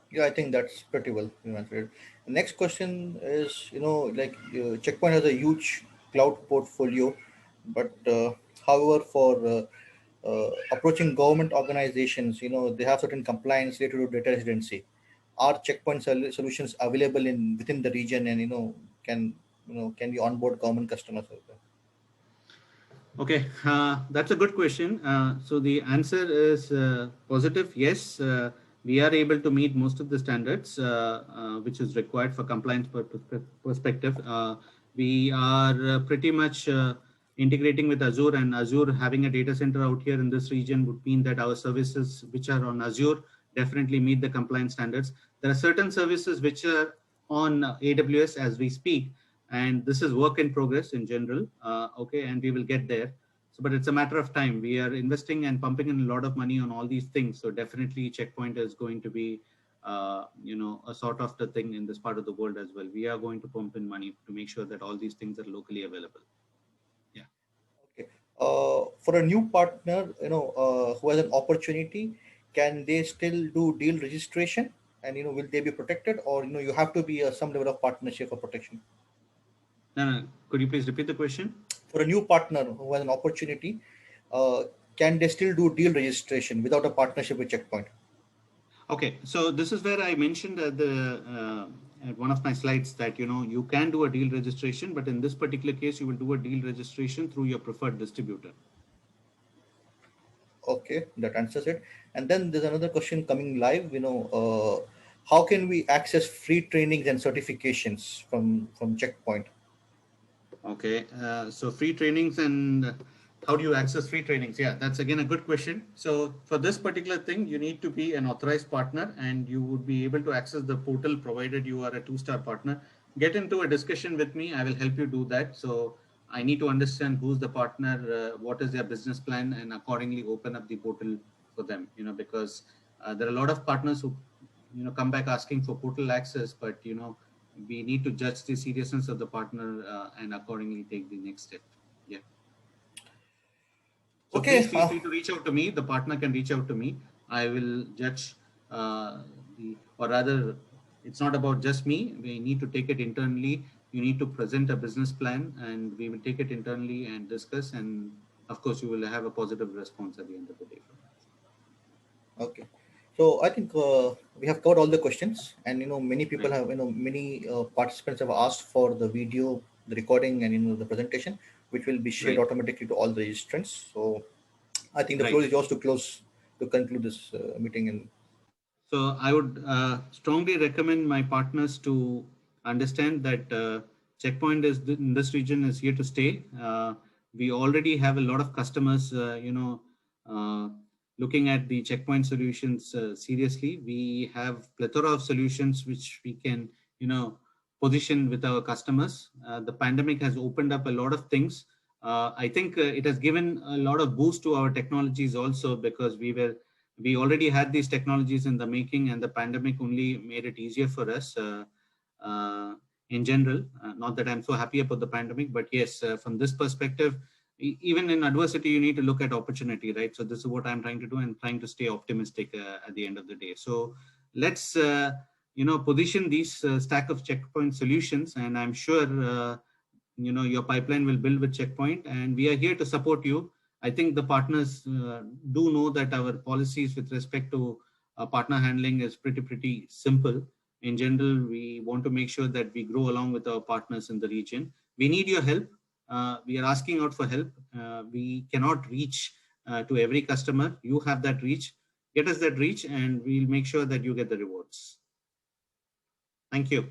Yeah, I think that's pretty well answered. The next question is, like Checkpoint has a huge cloud portfolio, but however, for approaching government organizations, they have certain compliance related to data residency. Are Checkpoint solutions available in within the region, and can can we onboard government customers as well? Okay, that's a good question. So the answer is positive. Yes, we are able to meet most of the standards which is required for compliance perspective. We are pretty much integrating with Azure, and Azure having a data center out here in this region would mean that our services which are on Azure definitely meet the compliance standards. There are certain services which are on AWS as we speak, and this is work in progress in general. Okay, and we will get there. So but it's a matter of time. We are investing and pumping in a lot of money on all these things, so definitely Checkpoint is going to be a sort of the thing in this part of the world as well. We are going to pump in money to make sure that all these things are locally available. Yeah. Okay. For a new partner, who has an opportunity, can they still do deal registration? And will they be protected, or you have to be some level of partnership for protection? No, no, could you please repeat the question? For a new partner who has an opportunity, uh, can they still do deal registration without a partnership with Checkpoint? Okay, so this is where I mentioned at one of my slides that you can do a deal registration, but in this particular case, you will do a deal registration through your preferred distributor. Okay, that answers it. And then there's another question coming live. How can we access free trainings and certifications from Checkpoint? Okay, so free trainings and how do you access free trainings? Yeah, that's again a good question. So for this particular thing, you need to be an authorized partner and you would be able to access the portal provided you are a two-star partner. Get into a discussion with me. I will help you do that. So I need to understand who's the partner, what is their business plan, and accordingly open up the portal for them. Because there are a lot of partners who come back asking for portal access, but we need to judge the seriousness of the partner and accordingly take the next step. Yeah. So Okay. please feel free to reach out to me. The partner can reach out to me. I will judge or rather, it's not about just me. We need to take it internally. You need to present a business plan and we will take it internally and discuss. And of course, you will have a positive response at the end of the day from that. Okay. So I think we have covered all the questions, and many people Right. have many participants have asked for the video, the recording, and the presentation, which will be shared Right. automatically to all the registrants. So I think the floor Right. is yours to conclude this meeting. And So I would strongly recommend my partners to understand that Checkpoint in this region is here to stay. We already have a lot of customers, uh, looking at the Checkpoint solutions seriously. We have plethora of solutions which we can, position with our customers. The pandemic has opened up a lot of things. I think it has given a lot of boost to our technologies also because we already had these technologies in the making and the pandemic only made it easier for us uh, in general. Not that I'm so happy about the pandemic, but yes, from this perspective, even in adversity, you need to look at opportunity, right? So this is what I'm trying to do and trying to stay optimistic at the end of the day. So let's, position these stack of Checkpoint solutions, and I'm sure, your pipeline will build with Checkpoint, and we are here to support you. I think the partners do know that our policies with respect to partner handling is pretty simple. In general, we want to make sure that we grow along with our partners in the region. We need your help. We are asking out for help. We cannot reach to every customer. You have that reach. Get us that reach, and we'll make sure that you get the rewards. Thank you.